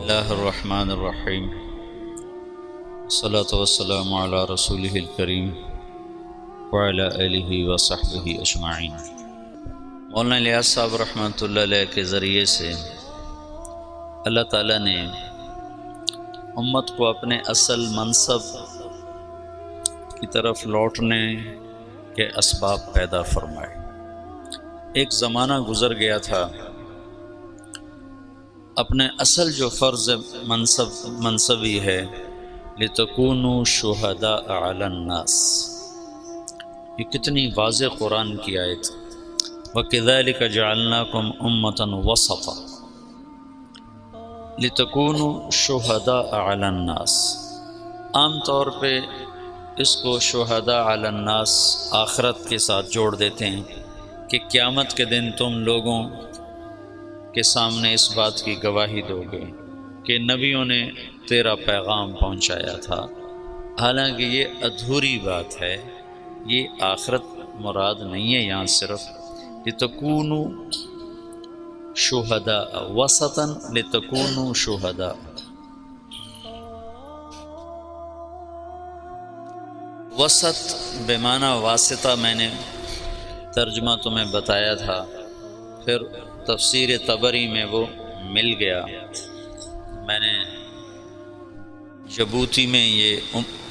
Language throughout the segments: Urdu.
اللہ الرحمن الرحیم الصلاۃ والسلام علی رسولہ الکریم وعلی آلہ وصحبہ اجمعین۔ مولانا الیاس صاحب رحمۃ اللہ علیہ کے ذریعے سے اللہ تعالیٰ نے امت کو اپنے اصل منصب کی طرف لوٹنے کے اسباب پیدا فرمائے۔ ایک زمانہ گزر گیا تھا، اپنے اصل جو فرض منصبی ہے لِتَكُونُوا شُهَدَاءَ عَلَى النَّاسِ، یہ کتنی واضح قرآن کی آیت۔ وَكَذَلِكَ جَعَلْنَاكُمْ أُمَّةً وَسَطًا لِتَكُونُوا شُهَدَاءَ عَلَى النَّاسِ۔ عام طور پہ اس کو شہداء علی الناس آخرت کے ساتھ جوڑ دیتے ہیں کہ قیامت کے دن تم لوگوں کے سامنے اس بات کی گواہی دو گے کہ نبیوں نے تیرا پیغام پہنچایا تھا۔ حالانکہ یہ ادھوری بات ہے، یہ آخرت مراد نہیں ہے، یہاں صرف لِتَكُونُوا شُهَدَاءَ وَسَطًا لِتَكُونُوا شُهَدَاءَ۔ وسط بمعنی واسطہ میں نے ترجمہ تمہیں بتایا تھا، پھر تفسیر طبری میں وہ مل گیا۔ میں نے جبوتی میں یہ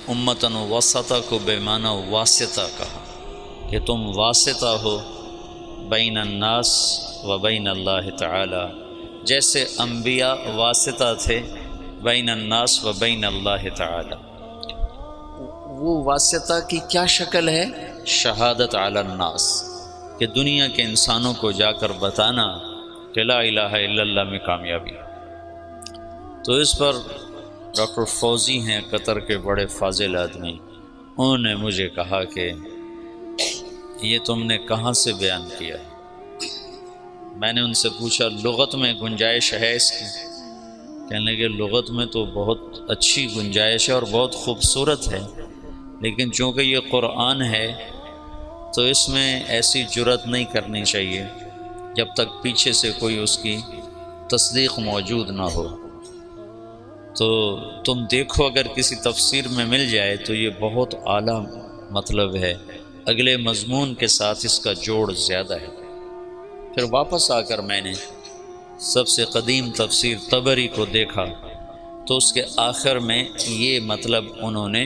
امتن وسطہ کو بمعنی واسطہ کہا کہ تم واسطہ ہو بین الناس و بین اللہ تعالی، جیسے انبیاء واسطہ تھے بین الناس و بین اللہ تعالی۔ وہ واسطہ کی کیا شکل ہے؟ شہادت علی الناس، کہ دنیا کے انسانوں کو جا کر بتانا کہ لا الہ الا اللہ میں کامیابی۔ تو اس پر ڈاکٹر فوزی ہیں قطر کے بڑے فاضل آدمی، انہوں نے مجھے کہا کہ یہ تم نے کہاں سے بیان کیا؟ میں نے ان سے پوچھا لغت میں گنجائش ہے اس کی؟ کہنے لگے لغت میں تو بہت اچھی گنجائش ہے اور بہت خوبصورت ہے، لیکن چونکہ یہ قرآن ہے تو اس میں ایسی جرات نہیں کرنی چاہیے جب تک پیچھے سے کوئی اس کی تصدیق موجود نہ ہو۔ تو تم دیکھو اگر کسی تفسیر میں مل جائے تو یہ بہت اعلیٰ مطلب ہے، اگلے مضمون کے ساتھ اس کا جوڑ زیادہ ہے۔ پھر واپس آ کر میں نے سب سے قدیم تفسیر طبری کو دیکھا تو اس کے آخر میں یہ مطلب انہوں نے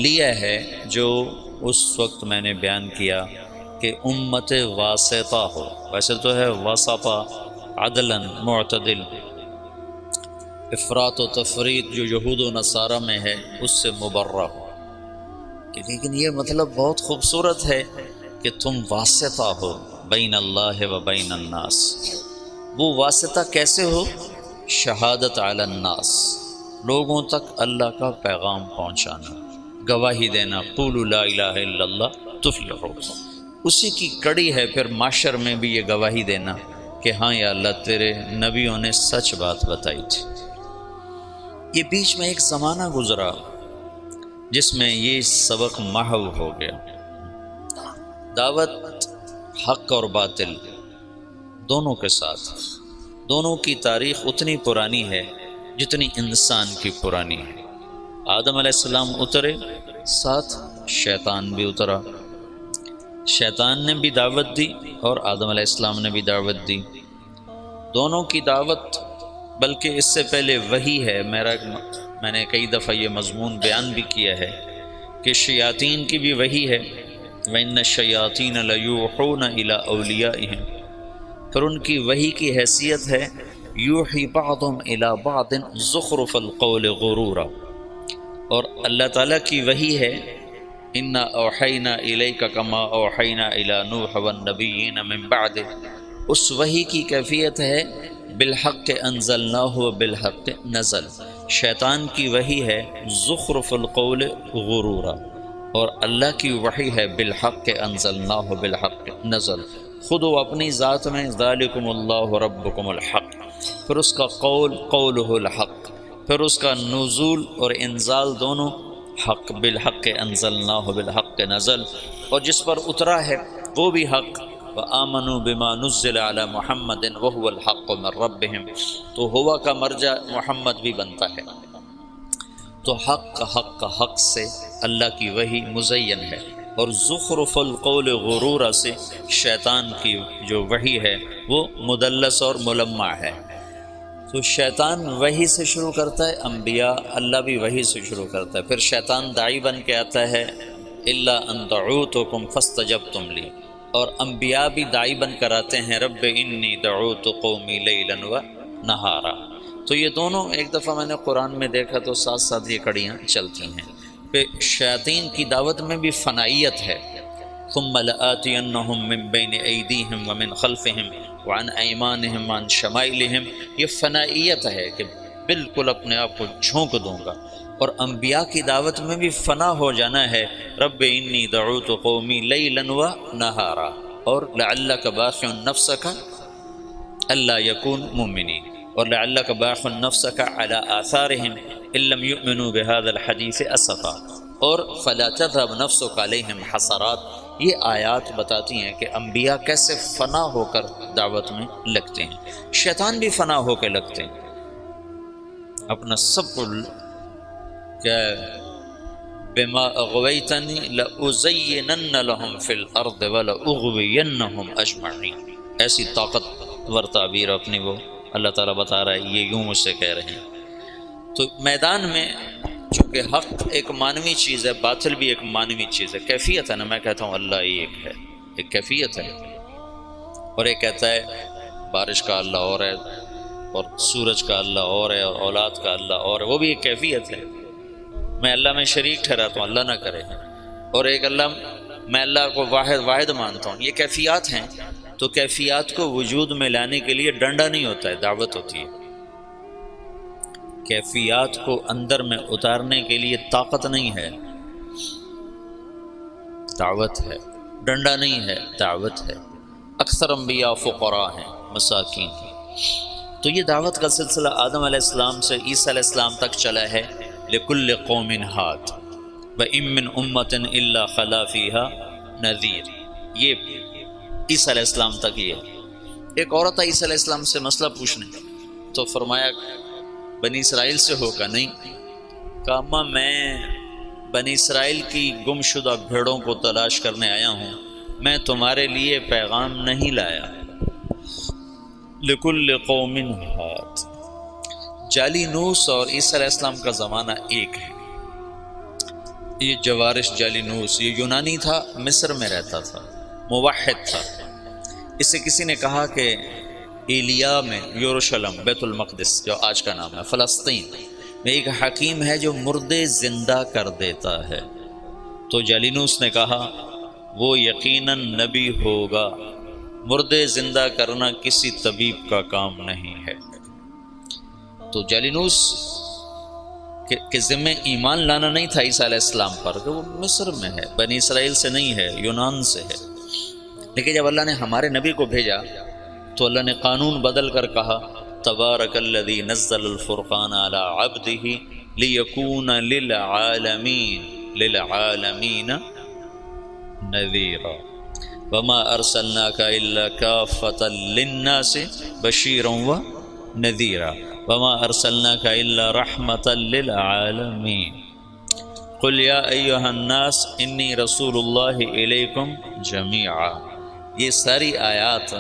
لیا ہے جو اس وقت میں نے بیان کیا کہ امت واسطہ ہو، ویسے تو ہے وسطہ عدلاً معتدل، افراط و تفریط جو یہود و نصارہ میں ہے اس سے مبرہ ہو۔ لیکن یہ مطلب بہت خوبصورت ہے کہ تم واسطہ ہو بین اللہ و بین الناس۔ وہ واسطہ کیسے ہو؟ شہادت علی الناس، لوگوں تک اللہ کا پیغام پہنچانا، گواہی دینا، قولوا لا الہ الا اللہ تفلحوا۔ اسی کی کڑی ہے پھر معاشر میں بھی یہ گواہی دینا کہ ہاں یا اللہ تیرے نبیوں نے سچ بات بتائی تھی۔ یہ بیچ میں ایک زمانہ گزرا جس میں یہ سبق محو ہو گیا۔ دعوت حق اور باطل دونوں کے ساتھ، دونوں کی تاریخ اتنی پرانی ہے جتنی انسان کی پرانی ہے۔ آدم علیہ السلام اترے، ساتھ شیطان بھی اترا، شیطان نے بھی دعوت دی اور آدم علیہ السلام نے بھی دعوت دی۔ دونوں کی دعوت، بلکہ اس سے پہلے وحی ہے، میں نے کئی دفعہ یہ مضمون بیان بھی کیا ہے کہ شیاطین کی بھی وحی ہے، وَإِنَّ الشَّيَاطِينَ لَيُوحُونَ إِلَىٰ أَوْلِيَائِهِمْ، پھر ان کی وحی کی حیثیت ہے یوحی بعضهم إِلَىٰ بَعْضٍ زُخْرُفَ الْقَوْلِ غُرُورًا، اور اللہ تعالیٰ کی وحی ہے اِنَّا أَوْحَيْنَا إِلَيْكَ كَمَا أَوْحَيْنَا إِلَىٰ نُوحٍ وَالنَّبِيِّينَ مِن بَعْدِهِ۔ اس وحی کی کیفیت ہے بالحق انزلناہ بالحق نزل۔ شیطان کی وحی ہے زخرف القول غرورا، اور اللہ کی وحی ہے بالحق انزلناہ بالحق نزل۔ خود وہ اپنی ذات میں ذالکم اللہ ربکم الحق، پھر اس کا قول قولہ الحق، پھر اس کا نزول اور انزال دونوں حق، بالحق انزلناہ بالحق نزل، اور جس پر اترا ہے وہ بھی حق، وآمنوا بما نزل علی محمد وهو الحق من ربهم، تو ہوا کا مرجع محمد بھی بنتا ہے۔ تو حق سے اللہ کی وحی مزین ہے، اور زخرف القول غرورا سے شیطان کی جو وحی ہے وہ مدلس اور ملمع ہے۔ تو شیطان وحی سے شروع کرتا ہے، انبیاء اللہ بھی وحی سے شروع کرتا ہے۔ پھر شیطان داعی بن کے آتا ہے الا ان دعوتکم فاستجبتم لی، اور انبیاء بھی داعی بن کر آتے ہیں رب انی دعوت قومی لیلا و نہارا۔ تو یہ دونوں ایک دفعہ میں نے قرآن میں دیکھا تو ساتھ ساتھ یہ کڑیاں چلتی ہیں۔ پہ شیاطین کی دعوت میں بھی فنائیت ہے، ثم لآتینہم من بین ایدیہم ومن خلفہم وعن ایمانہم وعن شمائلہم، یہ فنائیت ہے کہ بالکل اپنے آپ کو جھونک دوں گا۔ اور انبیاء کی دعوت میں بھی فنا ہو جانا ہے، رب انی دعوت قومی لیلا و نہارا، اور لعلک باخع نفسک الا یکون مؤمنین، اور لعلک باخع نفسک علی آثارہم ان لم یؤمنوا بهذا الحدیث اسفا، اور فلا تذهب نفسک علیہم حسرات۔ یہ آیات بتاتی ہیں کہ انبیاء کیسے فنا ہو کر دعوت میں لگتے ہیں، شیطان بھی فنا ہو کے لگتے ہیں، اپنا سب کو کہ بما اغویتنی لأزینن لهم فی الارض ولأغوینہم اجمعین، ایسی طاقتور تعبیر اپنی وہ اللہ تعالیٰ بتا رہا ہے، یہ یوں مجھ سے کہہ رہے ہیں۔ تو میدان میں چونکہ حق ایک معنوی چیز ہے، باطل بھی ایک معنوی چیز ہے، کیفیت ہے نا، میں کہتا ہوں اللہ ایک ہے، ایک کیفیت ہے، اور ایک کہتا ہے بارش کا اللہ اور ہے، اور سورج کا اللہ اور ہے، اور اولاد کا اللہ اور ہے، وہ بھی ایک کیفیت ہے۔ میں اللہ میں شریک ٹھہراتا ہوں، اللہ نہ کرے، اور ایک اللہ، میں اللہ کو واحد مانتا ہوں، یہ کیفیات ہیں۔ تو کیفیات کو وجود میں لانے کے لیے ڈنڈا نہیں ہوتا ہے، دعوت ہوتی ہے۔ کیفیات کو اندر میں اتارنے کے لیے طاقت نہیں ہے، دعوت ہے، ڈنڈا نہیں ہے، دعوت ہے۔ اکثر انبیاء فقراء ہیں، مساکین ہیں۔ تو یہ دعوت کا سلسلہ آدم علیہ السلام سے عیسیٰ علیہ السلام تک چلا ہے، لکل قوم ہاد وَإِن مِّنْ أُمَّةٍ إِلَّا خَلَا فِيهَا نَذِيرٌ، یہ عیسیٰ علیہ السلام تک یہ ہے۔ ایک عورت آئی عیسیٰ علیہ السلام سے مسئلہ پوچھنے، تو فرمایا بنی اسرائیل سے ہوگا؟ نہیں، کہا اماں میں بنی اسرائیل کی گم شدہ بھیڑوں کو تلاش کرنے آیا ہوں، میں تمہارے لیے پیغام نہیں لایا۔ لکل قوم ہاد، جالینوس اور عیسیٰ علیہ السلام کا زمانہ ایک ہے۔ یہ جوارش جالینوس یہ یونانی تھا، مصر میں رہتا تھا، موحد تھا۔ اس سے کسی نے کہا کہ ایلیا میں یروشلم بیت المقدس جو آج کا نام ہے فلسطین میں ایک حکیم ہے جو مردے زندہ کر دیتا ہے۔ تو جالینوس نے کہا وہ یقیناً نبی ہوگا، مردے زندہ کرنا کسی طبیب کا کام نہیں ہے۔ تو جالینوس کے ذمہ ایمان لانا نہیں تھا عیسیٰ علیہ السلام پر، کہ وہ مصر میں ہے، بنی اسرائیل سے نہیں ہے، یونان سے ہے۔ لیکن جب اللہ نے ہمارے نبی کو بھیجا تو اللہ نے قانون بدل کر کہا تبارک الذی نزل الفرقان علی عبدہ لیکون للعالمین نذیرا وما ارسلناک الا کافۃ للناس بشیرا ونذیرا وما ارسلناک الا رحمۃ للعالمین قل یا ایھا الناس انی رسول اللہ الیکم جمیعا۔ یہ ساری آیات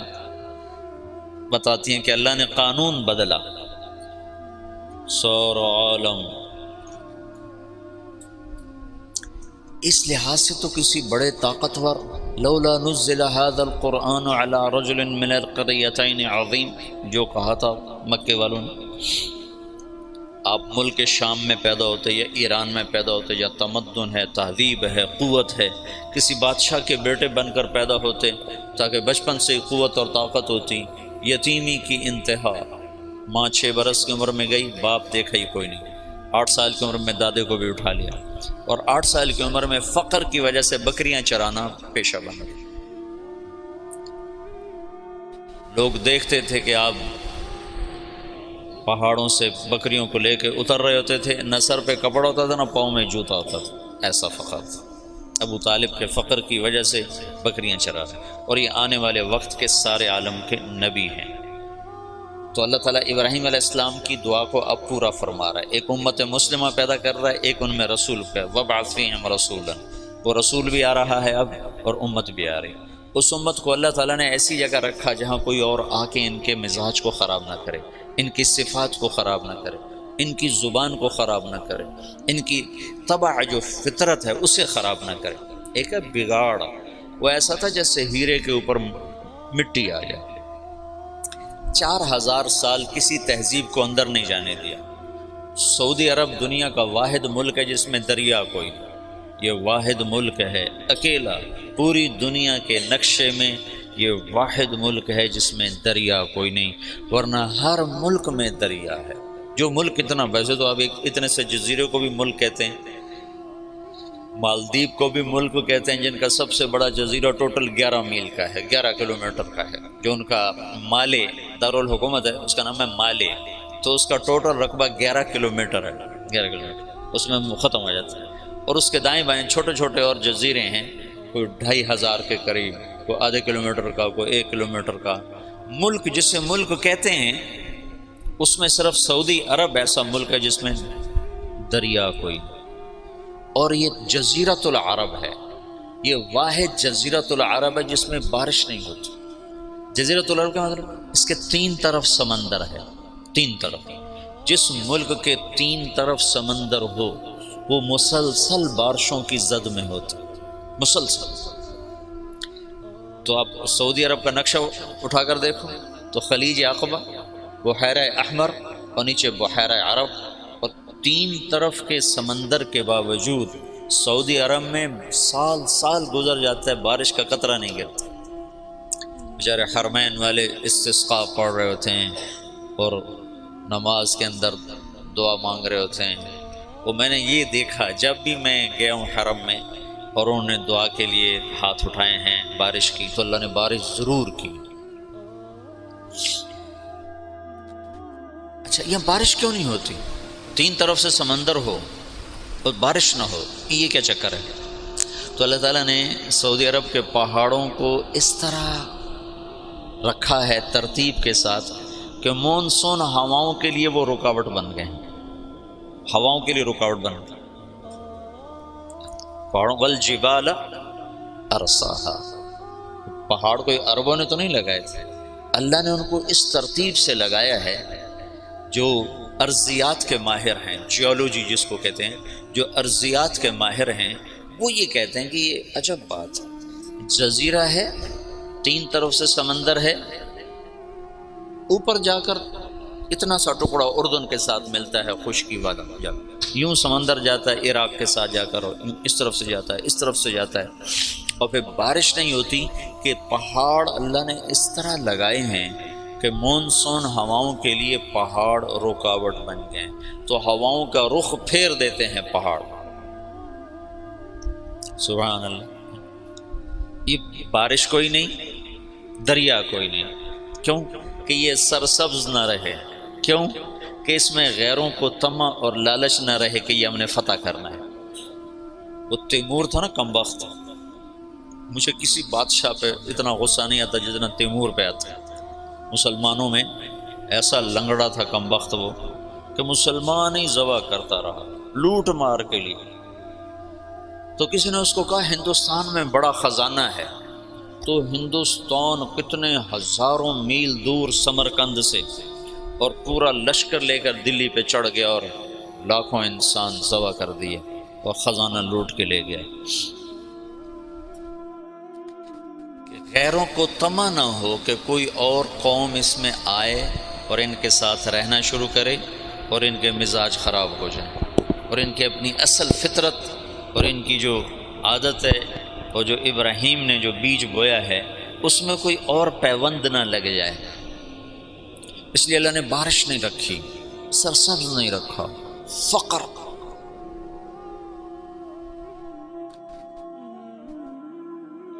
بتاتی ہیں کہ اللہ نے قانون بدلا، سارا عالم۔ اس لحاظ سے تو کسی بڑے طاقتور، لولا نزل هذا القرآن على رجل من القريتين عظیم، جو کہا تھا مکے والوں نے، آپ ملک شام میں پیدا ہوتے یا ایران میں پیدا ہوتے، یا تمدن ہے، تہذیب ہے، قوت ہے، کسی بادشاہ کے بیٹے بن کر پیدا ہوتے تاکہ بچپن سے قوت اور طاقت ہوتی۔ یتیمی کی انتہا، ماں 6 برس کی عمر میں گئی، باپ دیکھا ہی کوئی نہیں، 8 سال کی عمر میں دادے کو بھی اٹھا لیا، اور 8 سال کی عمر میں فقر کی وجہ سے بکریاں چرانا پیشہ بنا۔ لوگ دیکھتے تھے کہ آپ پہاڑوں سے بکریوں کو لے کے اتر رہے ہوتے تھے، نہ سر پہ کپڑا ہوتا تھا نہ پاؤں میں جوتا ہوتا تھا، ایسا فقر تھا۔ ابو طالب کے فقر کی وجہ سے بکریاں چرا رہے ہیں، اور یہ آنے والے وقت کے سارے عالم کے نبی ہیں۔ تو اللہ تعالیٰ ابراہیم علیہ السلام کی دعا کو اب پورا فرما رہا ہے، ایک امت مسلمہ پیدا کر رہا ہے، ایک ان میں رسول پہ وَابْعَثْ فِيهِمْ رَسُولًا، وہ رسول بھی آ رہا ہے اب اور امت بھی آ رہی۔ اس امت کو اللہ تعالیٰ نے ایسی جگہ رکھا جہاں کوئی اور آ کے ان کے مزاج کو خراب نہ کرے، ان کی صفات کو خراب نہ کرے، ان کی زبان کو خراب نہ کرے، ان کی طبع جو فطرت ہے اسے خراب نہ کرے۔ ایک ہے بگاڑ، وہ ایسا تھا جیسے ہیرے کے اوپر مٹی آ جائے۔ 4000 سال کسی تہذیب کو اندر نہیں جانے دیا۔ سعودی عرب دنیا کا واحد ملک ہے جس میں دریا کوئی نہیں، یہ واحد ملک ہے اکیلا، پوری دنیا کے نقشے میں یہ واحد ملک ہے جس میں دریا کوئی نہیں، ورنہ ہر ملک میں دریا ہے۔ جو ملک اتنا، ویسے تو اب اتنے سے جزیرے کو بھی ملک کہتے ہیں، مالدیپ کو بھی ملک کہتے ہیں، جن کا سب سے بڑا جزیرہ ٹوٹل 11 میل کا ہے، 11 کلومیٹر کا ہے، جو ان کا مالے دارالحکومت ہے اس کا نام ہے مالے، تو اس کا ٹوٹل رقبہ 11 کلومیٹر ہے، 11 کلومیٹر اس میں ختم ہو جاتا ہے۔ اور اس کے دائیں بائیں چھوٹے چھوٹے اور جزیرے ہیں، کوئی 2500 کے قریب، کوئی آدھے کلومیٹر کا، کوئی 1 کلومیٹر کا۔ ملک جسے ملک کہتے ہیں اس میں صرف سعودی عرب ایسا ملک ہے جس میں دریا کوئی نہیں، اور یہ جزیرۃ العرب ہے، یہ واحد جزیرۃ العرب ہے جس میں بارش نہیں ہوتی۔ جزیرۃ العرب کا مطلب اس کے 3 طرف سمندر ہے، 3 طرف۔ جس ملک کے 3 طرف سمندر ہو وہ مسلسل بارشوں کی زد میں ہوتا، مسلسل۔ تو آپ سعودی عرب کا نقشہ اٹھا کر دیکھو تو خلیج عقبہ، بحیرہ احمر اور نیچے بحیرہ عرب، اور 3 طرف کے سمندر کے باوجود سعودی عرب میں سال سال گزر جاتا ہے، بارش کا قطرہ نہیں گرتا۔ بیچارے حرمین والے استسقاء پڑھ رہے ہوتے ہیں اور نماز کے اندر دعا مانگ رہے ہوتے ہیں۔ وہ میں نے یہ دیکھا جب بھی میں گیا ہوں حرم میں اور انہوں نے دعا کے لیے ہاتھ اٹھائے ہیں بارش کی، تو اللہ نے بارش ضرور کی۔ اچھا، یہ بارش کیوں نہیں ہوتی؟ 3 طرف سے سمندر ہو اور بارش نہ ہو، یہ کیا چکر ہے؟ تو اللہ تعالیٰ نے سعودی عرب کے پہاڑوں کو اس طرح رکھا ہے ترتیب کے ساتھ کہ مونسون ہواؤں کے لیے وہ رکاوٹ بن گئے ہیں، ہواؤں کے لیے رکاوٹ بن گئے۔ پہاڑوں والجبال ارساہا، پہاڑ کوئی عربوں نے تو نہیں لگائے تھے، اللہ نے ان کو اس ترتیب سے لگایا ہے۔ جو ارضیات کے ماہر ہیں، جیولوجی جس کو کہتے ہیں، جو ارضیات کے ماہر ہیں وہ یہ کہتے ہیں کہ یہ عجب بات ہے، جزیرہ ہے، 3 طرف سے سمندر ہے، اوپر جا کر اتنا سا ٹکڑا اردن کے ساتھ ملتا ہے خشکی والا، یوں سمندر جاتا ہے عراق کے ساتھ جا کر، اس طرف سے جاتا ہے، اس طرف سے جاتا ہے، اور پھر بارش نہیں ہوتی کہ پہاڑ اللہ نے اس طرح لگائے ہیں کہ مونسون ہواؤں کے لیے پہاڑ رکاوٹ بن گئے، تو ہواؤں کا رخ پھیر دیتے ہیں پہاڑ۔ سبحان اللہ۔ یہ بارش کوئی نہیں، دریا کوئی نہیں، کیوں کہ یہ سرسبز نہ رہے، کیوں کہ اس میں غیروں کو طمع اور لالچ نہ رہے کہ یہ ہم نے فتح کرنا ہے۔ وہ تیمور تھا نا کمبخت، مجھے کسی بادشاہ پہ اتنا غصہ نہیں آتا جتنا تیمور پہ آتا ہے۔ مسلمانوں میں ایسا لنگڑا تھا کمبخت وہ کہ مسلمان ہی ذبح کرتا رہا لوٹ مار کے لیے۔ تو کسی نے اس کو کہا ہندوستان میں بڑا خزانہ ہے، تو ہندوستان کتنے ہزاروں میل دور سمرقند سے اور پورا لشکر لے کر دلی پہ چڑھ گیا اور لاکھوں انسان ذبح کر دیے اور خزانہ لوٹ کے لے گیا۔ غیروں کو طمع نہ ہو کہ کوئی اور قوم اس میں آئے اور ان کے ساتھ رہنا شروع کرے اور ان کے مزاج خراب ہو جائیں، اور ان کے اپنی اصل فطرت اور ان کی جو عادت ہے اور جو ابراہیم نے جو بیج بویا ہے اس میں کوئی اور پیوند نہ لگ جائے۔ اس لیے اللہ نے بارش نہیں رکھی، سرسبز نہیں رکھا، فقر۔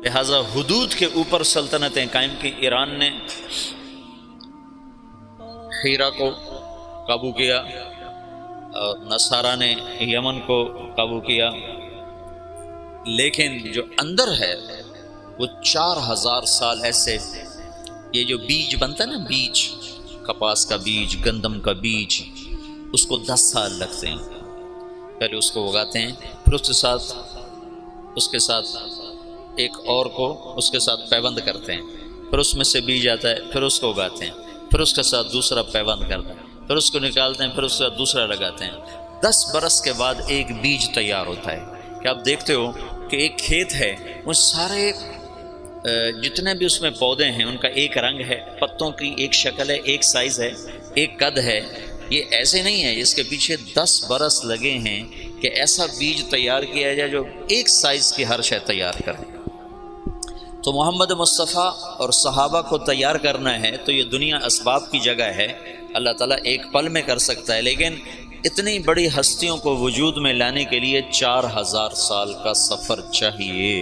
لہذا حدود کے اوپر سلطنتیں قائم کی۔ ایران نے حیرہ کو قابو کیا، اور نصارہ نے یمن کو قابو کیا، لیکن جو اندر ہے وہ 4000 سال ایسے. یہ جو بیج بنتا ہے نا، بیج، کپاس کا بیج، گندم کا بیج، اس کو 10 سال لگتے ہیں. پہلے اس کو اگاتے ہیں، پھر اس کے ساتھ ایک اور کو اس کے ساتھ پیوند کرتے ہیں، پھر اس میں سے بیج آتا ہے، پھر اس کو اگاتے ہیں، پھر اس کے ساتھ دوسرا پیوند کرتے ہیں، پھر اس کو نکالتے ہیں، پھر اس کے ساتھ دوسرا لگاتے ہیں. 10 برس کے بعد ایک بیج تیار ہوتا ہے. کہ آپ دیکھتے ہو کہ ایک کھیت ہے، وہ سارے جتنے بھی اس میں پودے ہیں ان کا ایک رنگ ہے، پتوں کی ایک شکل ہے، ایک سائز ہے، ایک قد ہے. یہ ایسے نہیں ہے، اس کے پیچھے 10 برس لگے ہیں کہ ایسا بیج تیار کیا جائے جو ایک سائز کی ہر شے تیار کرے. تو محمد مصطفیٰ اور صحابہ کو تیار کرنا ہے تو یہ دنیا اسباب کی جگہ ہے. اللہ تعالیٰ ایک پل میں کر سکتا ہے، لیکن اتنی بڑی ہستیوں کو وجود میں لانے کے لیے 4000 سال کا سفر چاہیے.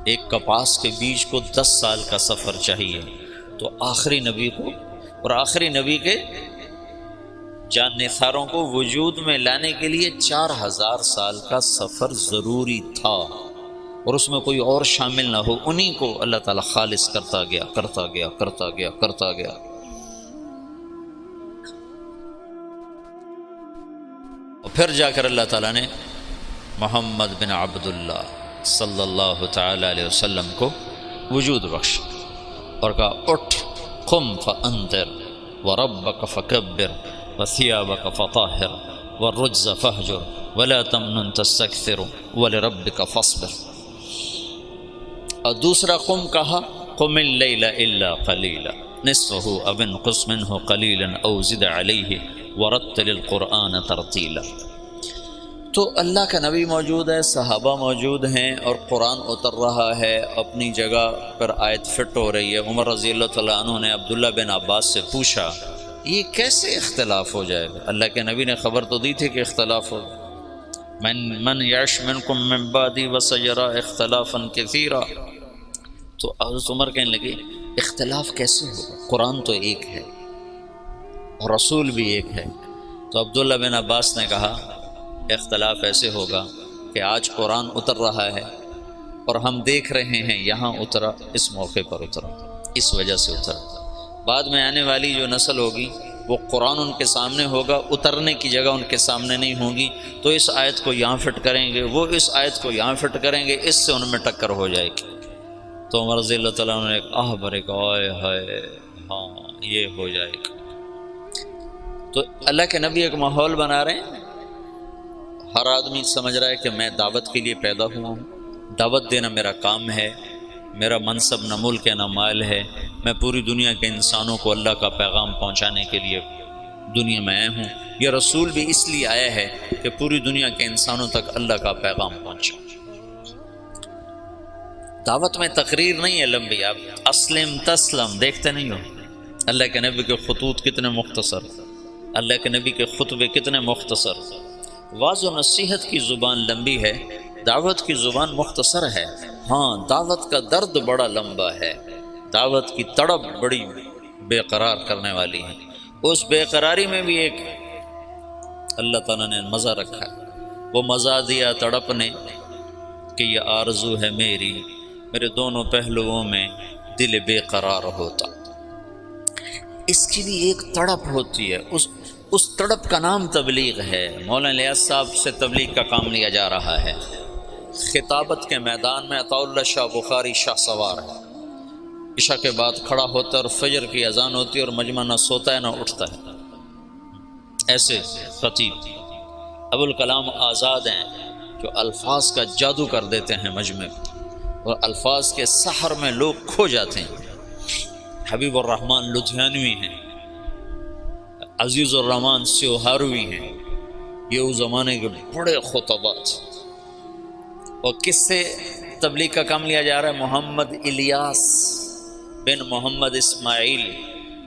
ایک کپاس کے بیج کو 10 سال کا سفر چاہیے. تو آخری نبی کو اور آخری نبی کے جان نثاروں کو وجود میں لانے کے لیے 4000 سال کا سفر ضروری تھا، اور اس میں کوئی اور شامل نہ ہو. انہی کو اللہ تعالیٰ خالص کرتا گیا کرتا گیا کرتا گیا کرتا گیا. اور پھر جا کر اللہ تعالیٰ نے محمد بن عبداللہ صلی اللہ تعالی علیہ وسلم کو وجود بخشا اور کہا اٹھ قم فانذر وربک فکبر وثیابک فطہر والرجز فہجر ولا تمنن تستکثر ولربک فاصبر. اور دوسرا قم کہا قم اللیل الا قلیلا نصفہ او انقص منہ قلیلا او زد علیہ ورتل القرآن ترتیلا. تو اللہ کا نبی موجود ہے، صحابہ موجود ہیں، اور قرآن اتر رہا ہے، اپنی جگہ پر آیت فٹ ہو رہی ہے. عمر رضی اللہ تعالیٰ عنہ نے عبداللہ بن عباس سے پوچھا یہ کیسے اختلاف ہو جائے گا؟ اللہ کے نبی نے خبر تو دی تھی کہ اختلاف ہو. من یعش منکم من بعدی وسیرا اختلافا کثیرا. تو حضرت عمر کہنے لگے اختلاف کیسے ہوگا؟ قرآن تو ایک ہے اور رسول بھی ایک ہے. تو عبداللہ بن عباس نے کہا اختلاف ایسے ہوگا کہ آج قرآن اتر رہا ہے اور ہم دیکھ رہے ہیں یہاں اترا، اس موقع پر اترا، اس وجہ سے اترا. بعد میں آنے والی جو نسل ہوگی وہ قرآن ان کے سامنے ہوگا، اترنے کی جگہ ان کے سامنے نہیں ہوگی، تو اس آیت کو یہاں فٹ کریں گے، وہ اس آیت کو یہاں فٹ کریں گے، اس سے ان میں ٹکر ہو جائے گی. تو عمر رضی اللہ تعالیٰ نے ایک آہ بھرے کہ آئے ہائے ہاں یہ ہو جائے گا. تو اللہ کے نبی ایک ماحول بنا رہے ہیں. ہر آدمی سمجھ رہا ہے کہ میں دعوت کے لیے پیدا ہوا ہوں، دعوت دینا میرا کام ہے، میرا منصب نہ ملک ہے نہ مال ہے، میں پوری دنیا کے انسانوں کو اللہ کا پیغام پہنچانے کے لیے دنیا میں آیا ہوں. یہ رسول بھی اس لیے آیا ہے کہ پوری دنیا کے انسانوں تک اللہ کا پیغام پہنچے. دعوت میں تقریر نہیں ہے لمبی، آپ اسلم تسلم دیکھتے نہیں ہو. اللہ کے نبی کے خطوط کتنے مختصر، اللہ کے نبی کے خطبے کتنے مختصر. واعظ و نصیحت کی زبان لمبی ہے، دعوت کی زبان مختصر ہے. ہاں دعوت کا درد بڑا لمبا ہے، دعوت کی تڑپ بڑی بے قرار کرنے والی ہے. اس بے قراری میں بھی ایک اللہ تعالیٰ نے مزہ رکھا ہے. وہ مزہ دیا تڑپ نے کہ یہ آرزو ہے میری، میرے دونوں پہلوؤں میں دل بے قرار ہوتا. اس کی بھی ایک تڑپ ہوتی ہے، اس تڑپ کا نام تبلیغ ہے. مولانا الیاس صاحب سے تبلیغ کا کام لیا جا رہا ہے. خطابت کے میدان میں عطاء اللہ شاہ بخاری شاہ سوار ہے. عشاء کے بعد کھڑا ہوتا ہے اور فجر کی اذان ہوتی ہے اور مجمع نہ سوتا ہے نہ اٹھتا ہے. ایسے خطیب ابو الکلام آزاد ہیں جو الفاظ کا جادو کر دیتے ہیں مجمع اور الفاظ کے سحر میں لوگ کھو جاتے ہیں. حبیب الرحمن لدھیانوی ہیں، عزیز الرحمن سیوہاروی ہیں. یہ اس زمانے کے بڑے خطبات. اور کس سے تبلیغ کا کام لیا جا رہا ہے؟ محمد الیاس بن محمد اسماعیل،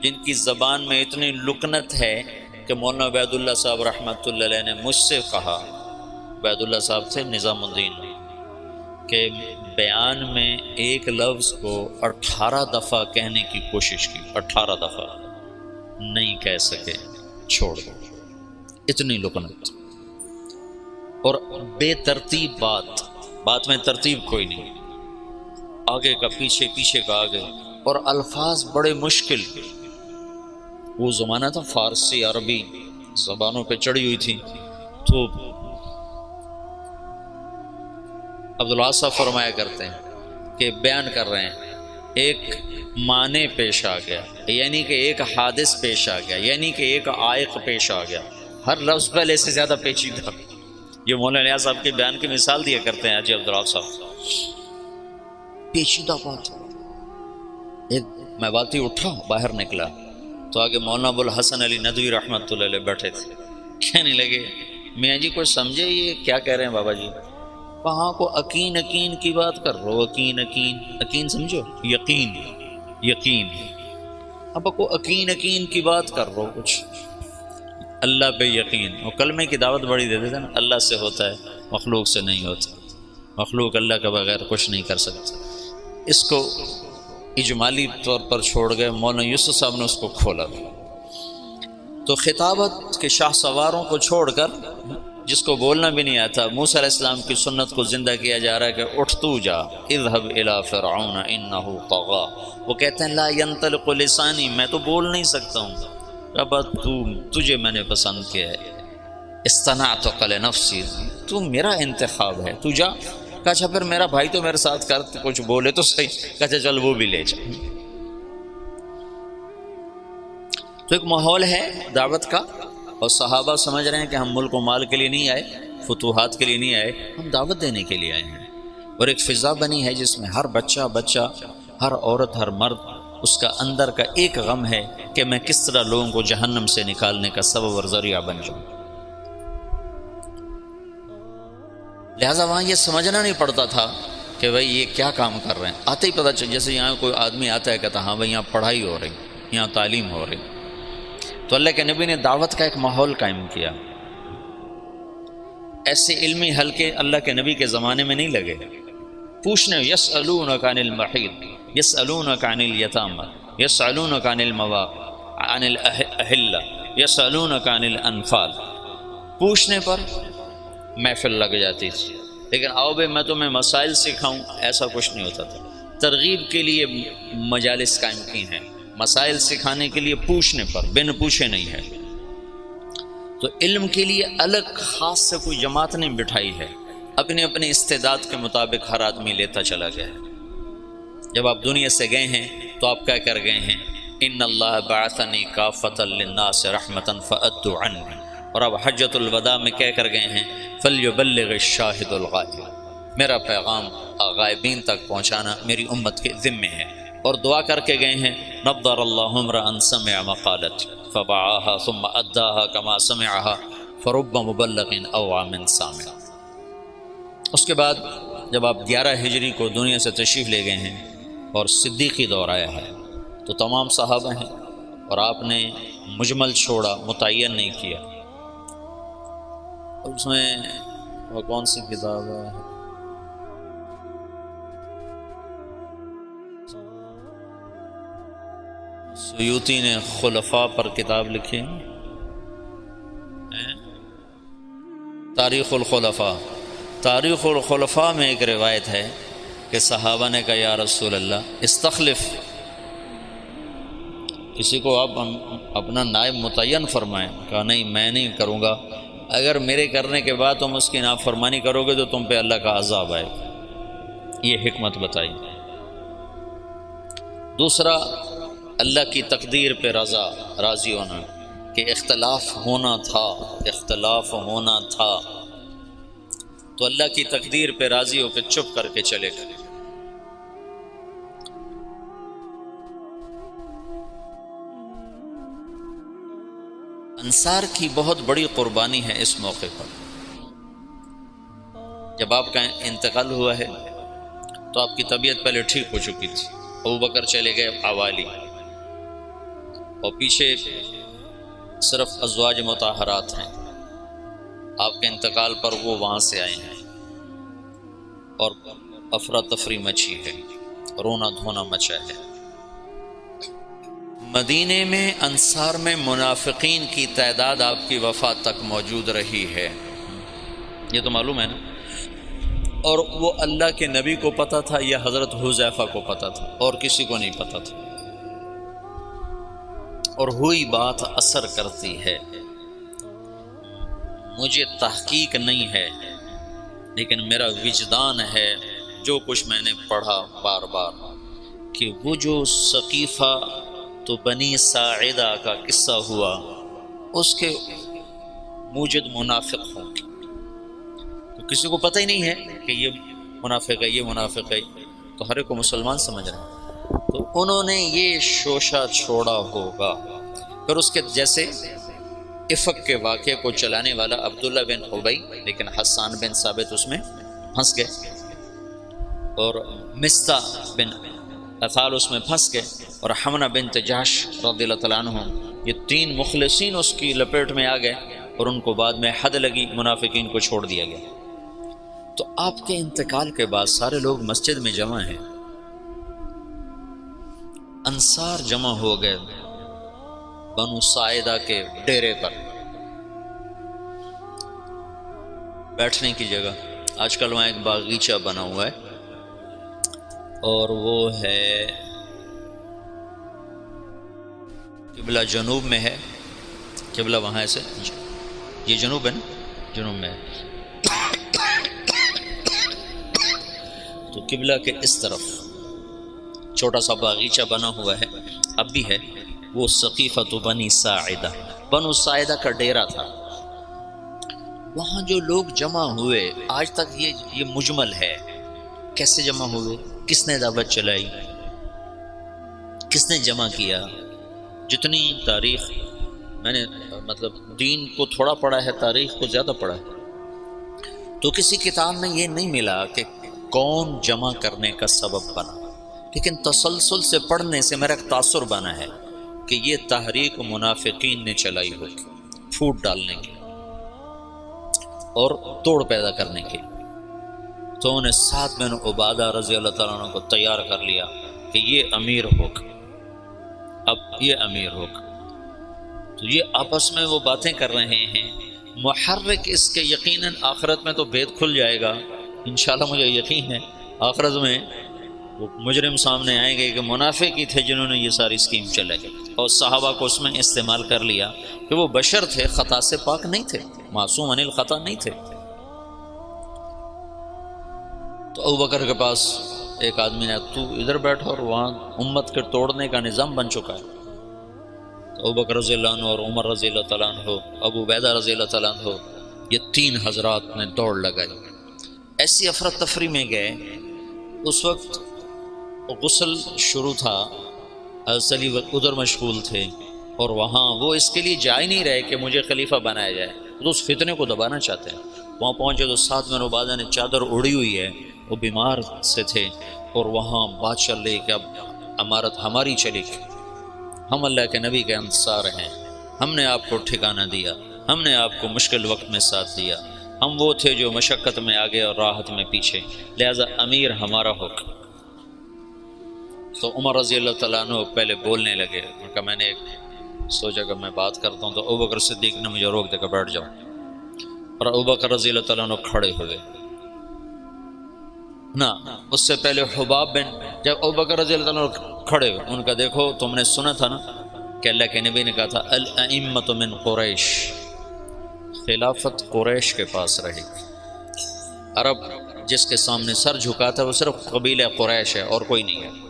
جن کی زبان میں اتنی لکنت ہے کہ مولانا عبید اللہ صاحب رحمۃ اللہ علیہ نے مجھ سے کہا، عبید اللہ صاحب تھے نظام الدین، کہ بیان میں ایک لفظ کو 18 دفعہ کہنے کی کوشش کی، 18 دفعہ نہیں کہہ سکے، چھوڑ دو. اتنی لکنت اور بے ترتیب بات. بات میں ترتیب کوئی نہیں، آگے کا پیچھے، پیچھے کا آگے، اور الفاظ بڑے مشکل۔ وہ زمانہ تھا فارسی عربی زبانوں پہ چڑھی ہوئی تھی، تو عبداللہ صاحب فرمایا کرتے ہیں کہ بیان کر رہے ہیں، ایک معنی پیش آ گیا، یعنی کہ ایک حادث پیش آ گیا، یعنی کہ ایک عائق پیش آ گیا، ہر لفظ پہلے سے زیادہ پیچیدہ۔ یہ مولانا نیاز صاحب کے بیان کی مثال دیا کرتے ہیں حاجی عبداللہ صاحب، پیچیدہ بات۔ ایک میں باتی اٹھا باہر نکلا تو آگے مولانا ابو الحسن علی ندوی رحمۃ اللہ علیہ بیٹھے تھے، کہنے لگے میاں جی کچھ سمجھے یہ کیا کہہ رہے ہیں بابا جی؟ وہاں کو یقین یقین کی بات کر رہو، یقین یقین، یقین سمجھو، یقین یقین، اب کو یقین یقین کی بات کر رہو، کچھ اللہ پہ یقین۔ وہ کلمے کی دعوت بڑی دیتے تھے نا، اللہ سے ہوتا ہے مخلوق سے نہیں ہوتا، مخلوق اللہ کے بغیر کچھ نہیں کر سکتا۔ اس کو اجمالی طور پر چھوڑ گئے، مولانا یوسف صاحب نے اس کو کھولا۔ تو خطابت کے شاہ سواروں کو چھوڑ کر، جس کو بولنا بھی نہیں آتا، موسیٰ علیہ السلام کی سنت کو زندہ کیا جا رہا ہے کہ اٹھ تو جا، اذهب الى فرعون انه طغى۔ وہ کہتے ہیں لا ينطلق لسانی، میں تو بول نہیں سکتا ہوں، اب تجھے میں نے پسند کیا ہے، اصطنعتک لنفسی، تو میرا انتخاب ہے، تو جا۔ کہا اچھا پھر میرا بھائی تو میرے ساتھ کر، کچھ بولے تو صحیح۔ کہا اچھا چل وہ بھی لے جا۔ تو ایک ماحول ہے دعوت کا، اور صحابہ سمجھ رہے ہیں کہ ہم ملک و مال کے لیے نہیں آئے، فتوحات کے لیے نہیں آئے، ہم دعوت دینے کے لیے آئے ہیں۔ اور ایک فضا بنی ہے جس میں ہر بچہ، ہر عورت، ہر مرد، اس کا اندر کا ایک غم ہے کہ میں کس طرح لوگوں کو جہنم سے نکالنے کا سبب اور ذریعہ بن جاؤں۔ لہٰذا وہاں یہ سمجھنا نہیں پڑتا تھا کہ بھئی یہ کیا کام کر رہے ہیں، آتے ہی پتہ چل، جیسے یہاں کوئی آدمی آتا ہے کہتا ہاں بھئی یہاں پڑھائی ہو رہی، یہاں تعلیم ہو رہی۔ تو اللہ کے نبی نے دعوت کا ایک ماحول قائم کیا۔ ایسے علمی حلقے اللہ کے نبی کے زمانے میں نہیں لگے۔ پوچھنے یسألونک عن المحیض، یسألونک عن الیتامى، یسألونک عن المواقع، عن الاہلہ، یسألونک عن الانفال، پوچھنے پر محفل لگ جاتی تھی، لیکن آؤ بھائی میں تمہیں مسائل سکھاؤں، ایسا کچھ نہیں ہوتا تھا۔ ترغیب کے لیے مجالس قائم کی ہیں، مسائل سکھانے کے لیے پوچھنے پر، بن پوچھے نہیں ہے۔ تو علم کے لیے الگ خاص سے کوئی جماعت نہیں بٹھائی ہے، اپنے اپنے استعداد کے مطابق ہر آدمی لیتا چلا گیا ہے۔ جب آپ دنیا سے گئے ہیں تو آپ کیا کر گئے ہیں؟ ان اللہ بعثنی کافۃ للناس رحمۃ فأدت عنی، اور اب حجۃ الوداع میں کیا کر گئے ہیں؟ فلیبلغ الشاہد الغائب، میرا پیغام غائبین تک پہنچانا میری امت کے ذمے ہے۔ اور دعا کر کے گئے ہیں نضر اللہ امرا سمع مقالت فبعاها ثم اداها كما سمعها فرب مبلغ اوعى من سامع۔ اس کے بعد جب آپ 11 ہجری کو دنیا سے تشریف لے گئے ہیں اور صدیقی دور آیا ہے تو تمام صحابہ ہیں، اور آپ نے مجمل چھوڑا، متعین نہیں کیا۔ اس میں وہ کون سی کتاب ہے؟ سیوطی نے خلفاء پر کتاب لکھی ہے، تاریخ الخلفاء۔ تاریخ الخلفاء میں ایک روایت ہے کہ صحابہ نے کہا یا رسول اللہ استخلف، کسی کو آپ اپنا نائب متعین فرمائیں۔ کہا نہیں میں نہیں کروں گا، اگر میرے کرنے کے بعد تم اس کی نافرمانی کرو گے تو تم پہ اللہ کا عذاب آئے گا۔ یہ حکمت بتائی۔ دوسرا اللہ کی تقدیر پہ راضی ہونا، کہ اختلاف ہونا تھا تو اللہ کی تقدیر پہ راضی ہو کے چپ کر کے چلے گئے۔ انصار کی بہت بڑی قربانی ہے اس موقع پر۔ جب آپ کا انتقال ہوا ہے تو آپ کی طبیعت پہلے ٹھیک ہو چکی تھی، ابوبکر چلے گئے اوالی، اور پیچھے صرف ازواج مطہرات ہیں۔ آپ کے انتقال پر وہ وہاں سے آئے ہیں اور افراتفری مچی ہے، رونا دھونا مچا ہے۔ مدینے میں انصار میں منافقین کی تعداد آپ کی وفات تک موجود رہی ہے، یہ تو معلوم ہے نا۔ اور وہ اللہ کے نبی کو پتہ تھا یا حضرت حذیفہ کو پتہ تھا، اور کسی کو نہیں پتہ تھا۔ اور ہوئی بات اثر کرتی ہے۔ مجھے تحقیق نہیں ہے، لیکن میرا وجدان ہے جو کچھ میں نے پڑھا بار بار، کہ وہ جو ثقیفہ تو بنی ساعدہ کا قصہ ہوا، اس کے موجد منافق ہوں گے، تو کسی کو پتہ ہی نہیں ہے کہ یہ منافق ہے، یہ منافق ہے، تو ہر ایک کو مسلمان سمجھ رہے ہیں، تو انہوں نے یہ شوشہ چھوڑا ہوگا۔ پھر اس کے جیسے افق کے واقعے کو چلانے والا عبداللہ بن ابی، لیکن حسان بن ثابت اس میں پھنس گئے، اور مستہ بن اثال اس میں پھنس گئے، اور حمنہ بنت جحش رضی اللہ تعالیٰ عنہ، یہ 3 مخلصین اس کی لپیٹ میں آ گئے، اور ان کو بعد میں حد لگی، منافقین کو چھوڑ دیا گیا۔ تو آپ کے انتقال کے بعد سارے لوگ مسجد میں جمع ہیں، انصار جمع ہو گئے بنو ساعدہ کے ڈیرے پر، بیٹھنے کی جگہ۔ آج کل وہاں ایک باغیچہ بنا ہوا ہے، اور وہ ہے قبلہ جنوب میں ہے، قبلہ وہاں سے یہ جنوب ہے نا، جنوب میں ہے، تو قبلہ کے اس طرف چھوٹا سا باغیچہ بنا ہوا ہے، اب بھی ہے، وہ ثقیفۃ بنی ساعدہ، بنو ساعدہ کا ڈیرا تھا۔ وہاں جو لوگ جمع ہوئے، آج تک یہ مجمل ہے، کیسے جمع ہوئے، کس نے دعوت چلائی، کس نے جمع کیا۔ جتنی تاریخ میں نے مطلب دین کو تھوڑا پڑھا ہے، تاریخ کو زیادہ پڑھا ہے، تو کسی کتاب میں یہ نہیں ملا کہ کون جمع کرنے کا سبب بنا، لیکن تسلسل سے پڑھنے سے میرا ایک تاثر بنا ہے کہ یہ تحریک منافقین نے چلائی ہوگی، پھوٹ ڈالنے کی اور توڑ پیدا کرنے کی۔ تو انہیں سعد بن عبادہ رضی اللہ تعالیٰ عنہ کو تیار کر لیا کہ یہ امیر ہوگا، اب یہ امیر ہوگا۔ تو یہ آپس میں وہ باتیں کر رہے ہیں، محرک اس کے یقیناً آخرت میں تو بھید کھل جائے گا، انشاءاللہ مجھے یقین ہے آخرت میں وہ مجرم سامنے آئیں گے کہ منافق ہی تھے جنہوں نے یہ ساری اسکیم چلائی، اور صحابہ کو اس میں استعمال کر لیا کہ وہ بشر تھے، خطا سے پاک نہیں تھے، معصوم عن الخطا نہیں تھے۔ تو ابوبکر کے پاس ایک آدمی نے، تو ادھر بیٹھا، اور وہاں امت کے توڑنے کا نظام بن چکا ہے۔ تو ابوبکر رضی اللہ عنہ اور عمر رضی اللہ تعالیٰ عنہ، ابو عبیدہ رضی اللہ تعالیٰ عنہ، یہ 3 حضرات نے دوڑ لگائی، ایسی افراتفری میں گئے۔ اس وقت غسل شروع تھا، حضرت علی ادھر مشغول تھے، اور وہاں وہ اس کے لیے جا ہی نہیں رہے کہ مجھے خلیفہ بنایا جائے، تو اس فتنے کو دبانا چاہتے ہیں۔ وہاں پہنچے تو سعد بن عبادہ نے چادر اڑی ہوئی ہے، وہ بیمار سے تھے، اور وہاں بات چل رہی کہ اب امارت ہماری چلی، ہم اللہ کے نبی کے انصار ہیں، ہم نے آپ کو ٹھکانہ دیا، ہم نے آپ کو مشکل وقت میں ساتھ دیا، ہم وہ تھے جو مشقت میں آگے اور راحت میں پیچھے، لہذا امیر ہمارا ہوگا۔ تو عمر رضی اللہ تعالیٰ عنہ پہلے بولنے لگے، ان کا میں نے ایک سوچا کہ میں بات کرتا ہوں، تو ابوبکر صدیق نے مجھے روک دے کر بیٹھ جاؤ، اور ابوبکر رضی اللہ تعالیٰ عنہ کھڑے ہوئے نا۔ اس سے پہلے حباب بن، جب ابوبکر رضی اللہ تعالیٰ عنہ کھڑے ہوئے، ان کا دیکھو تم نے سنا تھا نا کہ اللہ کے نبی نے کہا تھا الائمۃ من قریش، خلافت قریش کے پاس رہے گی، عرب جس کے سامنے سر جھکاتا ہے وہ صرف قبیلہ قریش ہے اور کوئی نہیں ہے۔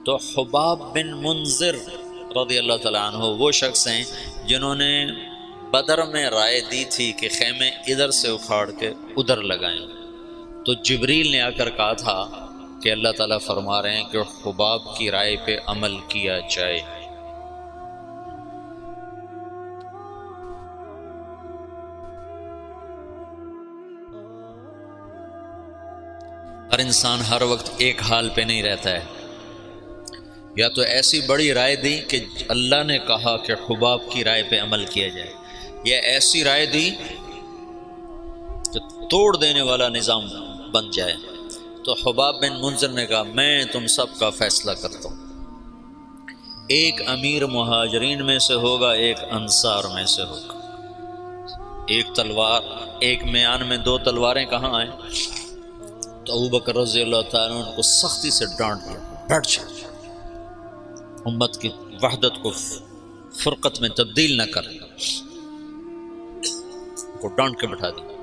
تو حباب بن منذر رضی اللہ تعالیٰ عنہ وہ شخص ہیں جنہوں نے بدر میں رائے دی تھی کہ خیمے ادھر سے اکھاڑ کے ادھر لگائیں، تو جبریل نے آ کر کہا تھا کہ اللہ تعالیٰ فرما رہے ہیں کہ حباب کی رائے پہ عمل کیا جائے۔ ہر انسان ہر وقت ایک حال پہ نہیں رہتا ہے، یا تو ایسی بڑی رائے دی کہ اللہ نے کہا کہ حباب کی رائے پہ عمل کیا جائے، یا ایسی رائے دی کہ توڑ دینے والا نظام بن جائے۔ تو حباب بن منذر نے کہا میں تم سب کا فیصلہ کرتا ہوں، ایک امیر مہاجرین میں سے ہوگا، ایک انصار میں سے ہوگا، ایک تلوار، ایک میان میں 2 تلواریں کہاں آئیں؟ تو ابو بکر رضی اللہ تعالیٰ عنہ کو سختی سے ڈانٹ دیا، بیٹھ جا، امت کی وحدت کو فرقت میں تبدیل نہ کر، کو ڈانٹ کے بٹھا دیا۔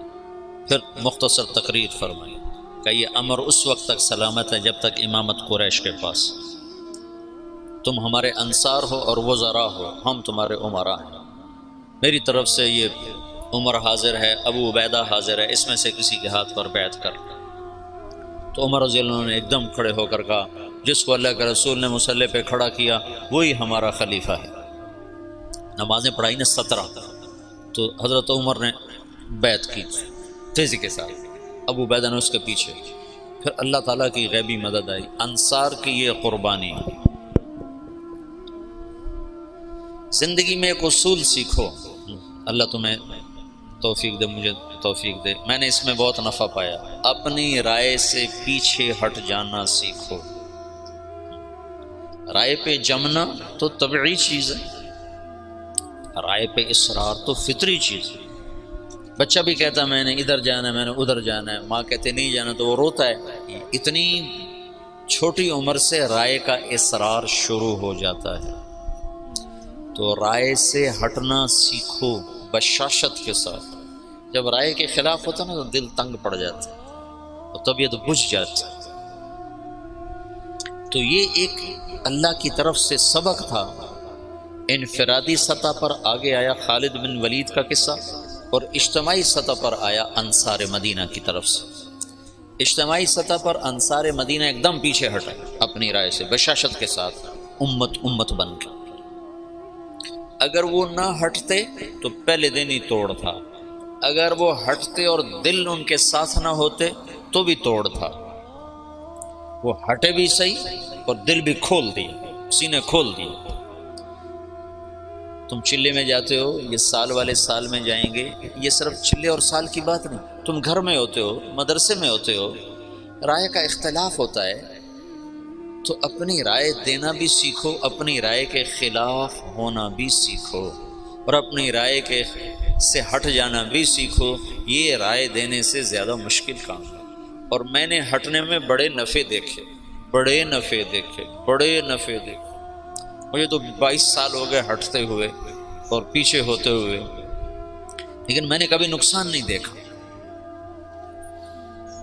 پھر مختصر تقریر فرمائی کہ یہ امر اس وقت تک سلامت ہے جب تک امامت قریش کے پاس، تم ہمارے انصار ہو اور وزراء ہو، ہم تمہارے امراء ہیں، میری طرف سے یہ عمر حاضر ہے، ابو عبیدہ حاضر ہے، اس میں سے کسی کے ہاتھ پر بیعت کر۔ تو عمر رضی اللہ عنہ نے ایک دم کھڑے ہو کر کہا، جس کو اللہ کے رسول نے مصلی پہ کھڑا کیا وہی ہمارا خلیفہ ہے۔ نمازیں پڑھائی نے 17، تو حضرت عمر نے بیعت کی تیزی کے ساتھ، ابو عبیدہ نے اس کے پیچھے۔ پھر اللہ تعالیٰ کی غیبی مدد آئی، انصار کی یہ قربانی۔ زندگی میں ایک اصول سیکھو، اللہ تمہیں توفیق دے، مجھے توفیق دے، میں نے اس میں بہت نفع پایا، اپنی رائے سے پیچھے ہٹ جانا سیکھو۔ رائے پہ جمنا تو طبعی چیز ہے، رائے پہ اصرار تو فطری چیز ہے۔ بچہ بھی کہتا ہے میں نے ادھر جانا ہے، میں نے ادھر جانا ہے، ماں کہتے نہیں جانا تو وہ روتا ہے۔ اتنی چھوٹی عمر سے رائے کا اصرار شروع ہو جاتا ہے، تو رائے سے ہٹنا سیکھو بشاشت کے ساتھ۔ جب رائے کے خلاف ہوتا نا تو دل تنگ پڑ جاتا اور طبیعت بجھ جاتی۔ تو یہ ایک اللہ کی طرف سے سبق تھا۔ انفرادی سطح پر آگے آیا خالد بن ولید کا قصہ، اور اجتماعی سطح پر آیا انصار مدینہ کی طرف سے۔ اجتماعی سطح پر انصار مدینہ ایک دم پیچھے ہٹا اپنی رائے سے بشاشت کے ساتھ، امت بن کے۔ اگر وہ نہ ہٹتے تو پہلے دن ہی توڑ تھا، اگر وہ ہٹتے اور دل ان کے ساتھ نہ ہوتے تو بھی توڑ تھا۔ وہ ہٹے بھی صحیح اور دل بھی کھول دیے، سینے کھول دیے۔ تم چلے میں جاتے ہو، یہ سال والے سال میں جائیں گے، یہ صرف چلے اور سال کی بات نہیں، تم گھر میں ہوتے ہو، مدرسے میں ہوتے ہو، رائے کا اختلاف ہوتا ہے، تو اپنی رائے دینا بھی سیکھو، اپنی رائے کے خلاف ہونا بھی سیکھو، اور اپنی رائے کے سے ہٹ جانا بھی سیکھو۔ یہ رائے دینے سے زیادہ مشکل کام ہے، اور میں نے ہٹنے میں بڑے نفع دیکھے، بڑے نفع دیکھے، بڑے نفع دیکھے۔ مجھے تو 22 سال ہو گئے ہٹتے ہوئے اور پیچھے ہوتے ہوئے، لیکن میں نے کبھی نقصان نہیں دیکھا۔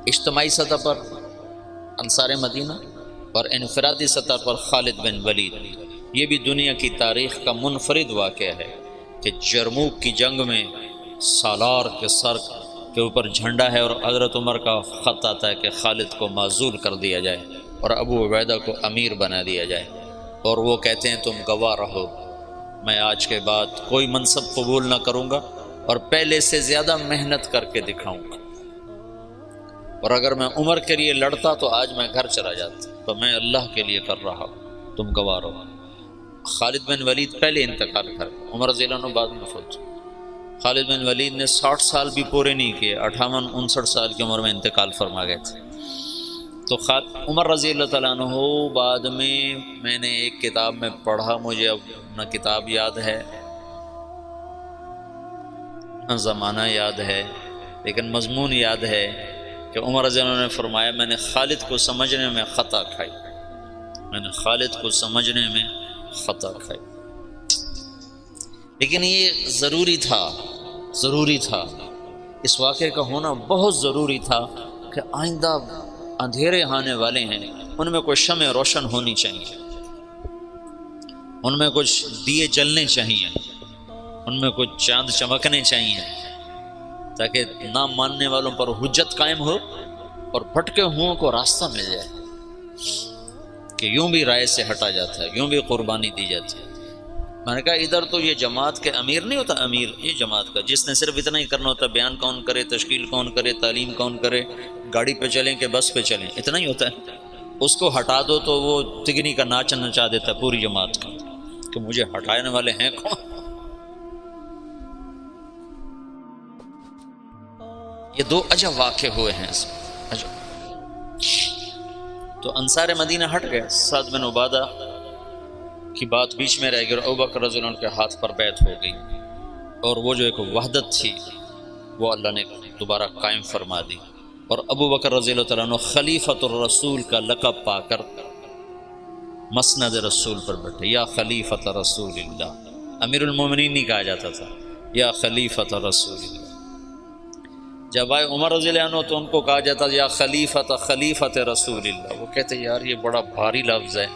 اجتماعی سطح پر انصار مدینہ اور انفرادی سطح پر خالد بن ولید، یہ بھی دنیا کی تاریخ کا منفرد واقعہ ہے کہ جرموک کی جنگ میں سالار کے سر کے اوپر جھنڈا ہے اور حضرت عمر کا خط آتا ہے کہ خالد کو معزول کر دیا جائے اور ابو عبیدہ کو امیر بنا دیا جائے، اور وہ کہتے ہیں تم گواہ رہو، میں آج کے بعد کوئی منصب قبول نہ کروں گا اور پہلے سے زیادہ محنت کر کے دکھاؤں گا، اور اگر میں عمر کے لیے لڑتا تو آج میں گھر چلا جاتا، تو میں اللہ کے لیے کر رہا ہوں، تم گواہ رہو۔ خالد بن ولید پہلے انتقال کر، عمر رضی اللہ عنہ بعد میں فوت۔ خالد بن ولید نے 60 سال بھی پورے نہیں کیے، 58-59 سال کی عمر میں انتقال فرما گئے تھے۔ تو عمر رضی اللہ تعالیٰ عنہ بعد میں نے ایک کتاب میں پڑھا، مجھے اب نہ کتاب یاد ہے نہ زمانہ یاد ہے، لیکن مضمون یاد ہے کہ عمر رضی اللہ عنہ نے فرمایا میں نے خالد کو سمجھنے میں خطا کھائی، میں نے خالد کو سمجھنے میں خطا کھائی، لیکن یہ ضروری تھا، اس واقعے کا ہونا بہت ضروری تھا کہ آئندہ اندھیرے آنے والے ہیں، ان میں کوئی شمع روشن ہونی چاہیے، ان میں کچھ دیے جلنے چاہیے، ان میں کچھ چاند چمکنے چاہیے، تاکہ نہ ماننے والوں پر حجت قائم ہو اور بھٹکے ہوں کو راستہ مل جائے کہ یوں بھی رائے سے ہٹا جاتا ہے، یوں بھی قربانی دی جاتی ہے۔ میں نے کہا ادھر تو یہ جماعت کے امیر نہیں ہوتا، امیر یہ جماعت کا، جس نے صرف اتنا ہی کرنا ہوتا، بیان کون کرے، تشکیل کون کرے، تعلیم کون کرے، گاڑی پہ چلیں کہ بس پہ چلیں، اتنا ہی ہوتا ہے۔ اس کو ہٹا دو تو وہ تگنی کا ناچ نچا دیتا ہے پوری جماعت کا کہ مجھے ہٹانے والے ہیں کون۔ یہ دو عجب واقع ہوئے ہیں اس میں، عجب۔ تو انصار مدینہ ہٹ گئے، سعد بن عبادہ کی بات بیچ میں رہ گئی اور ابوبکر رضی اللہ عنہ کے ہاتھ پر بیعت ہو گئی، اور وہ جو ایک وحدت تھی وہ اللہ نے دوبارہ قائم فرما دی۔ اور ابو بکر رضی اللہ تعالیٰ عنہ خلیفۃ الرسول کا لقب پا کر مسند رسول پر بیٹھے، یا خلیفۃ رسول اللہ، امیر المومنین نہیں کہا جاتا تھا، یا خلیفۃ رسول اللہ۔ جب آئے عمر رضی اللہ عنہ تو ان کو کہا جاتا یا خلیفۃ رسول اللہ۔ وہ کہتے یار یہ بڑا بھاری لفظ ہے،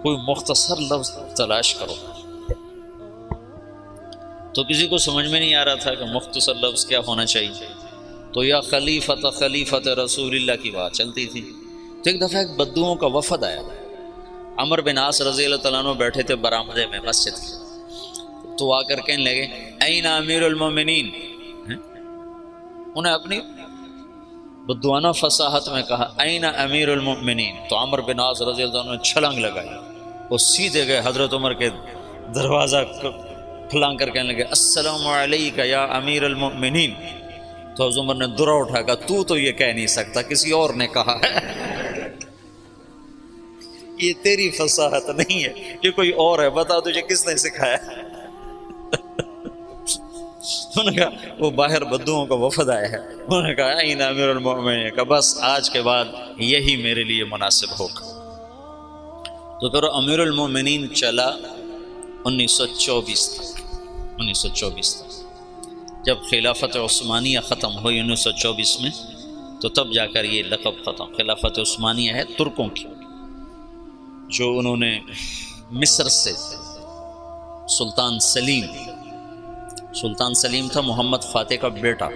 کوئی مختصر لفظ تلاش کرو۔ تو کسی کو سمجھ میں نہیں آ رہا تھا کہ مختصر لفظ کیا ہونا چاہیے، تو یا خلیفۃ رسول اللہ کی بات چلتی تھی۔ تو ایک دفعہ ایک بدوؤں کا وفد آیا، عمر بن عاص رضی اللہ تعالیٰ عنہ بیٹھے تھے برآمدے میں مسجد کے، تو آ کر کہنے لگے این امیر المومنین۔ انہیں اپنی بدوانہ فصاحت میں کہا این امیر المؤمنین، تو عمر بن عاص رضی اللہ عنہ نے چھلانگ لگائی، وہ سیدھے گئے حضرت عمر کے دروازہ پھلانگ کر کہنے لگے السلام علیک یا امیر المؤمنین۔ تو حضرت عمر نے درا اٹھا کہا تو یہ کہہ نہیں سکتا، کسی اور نے کہا ہے، یہ تیری فصاحت نہیں ہے، یہ کوئی اور ہے، بتا تجھے کس نے سکھایا۔ انہوں نے کہا وہ باہر بدوؤں کا وفد آیا ہے، انہوں نے کہا این امیر المؤمنین، کہ بس آج کے بعد یہی میرے لیے مناسب ہوگا۔ تو پھر امیر المؤمنین چلا 1924 تک، جب خلافت عثمانیہ ختم ہوئی 1924 میں، تو تب جا کر یہ لقب ختم۔ خلافت عثمانیہ ہے ترکوں کی، جو انہوں نے مصر سے سلطان سلیم تھا محمد فاتح کا بیٹا،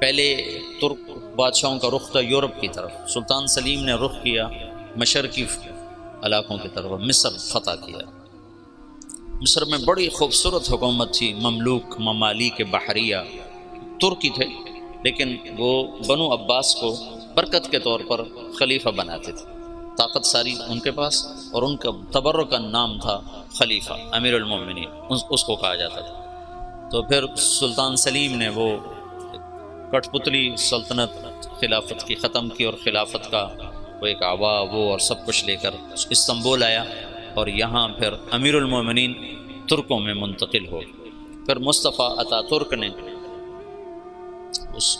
پہلے ترک بادشاہوں کا رخ تھا یورپ کی طرف، سلطان سلیم نے رخ کیا مشرقی علاقوں کی طرف، مصر فتح کیا۔ مصر میں بڑی خوبصورت حکومت تھی، مملوک ممالک بحریہ، ترکی تھے، لیکن وہ بنو عباس کو برکت کے طور پر خلیفہ بناتے تھے، طاقت ساری ان کے پاس، اور ان کا تبرک نام تھا خلیفہ امیر المومنین، اس کو کہا جاتا تھا۔ تو پھر سلطان سلیم نے وہ کٹ پتلی سلطنت خلافت کی ختم کی، اور خلافت کا وہ ایک آوا وہ اور سب کچھ لے کر استنبول آیا، اور یہاں پھر امیر المومنین ترکوں میں منتقل ہو۔ پھر مصطفیٰ اتا ترک نے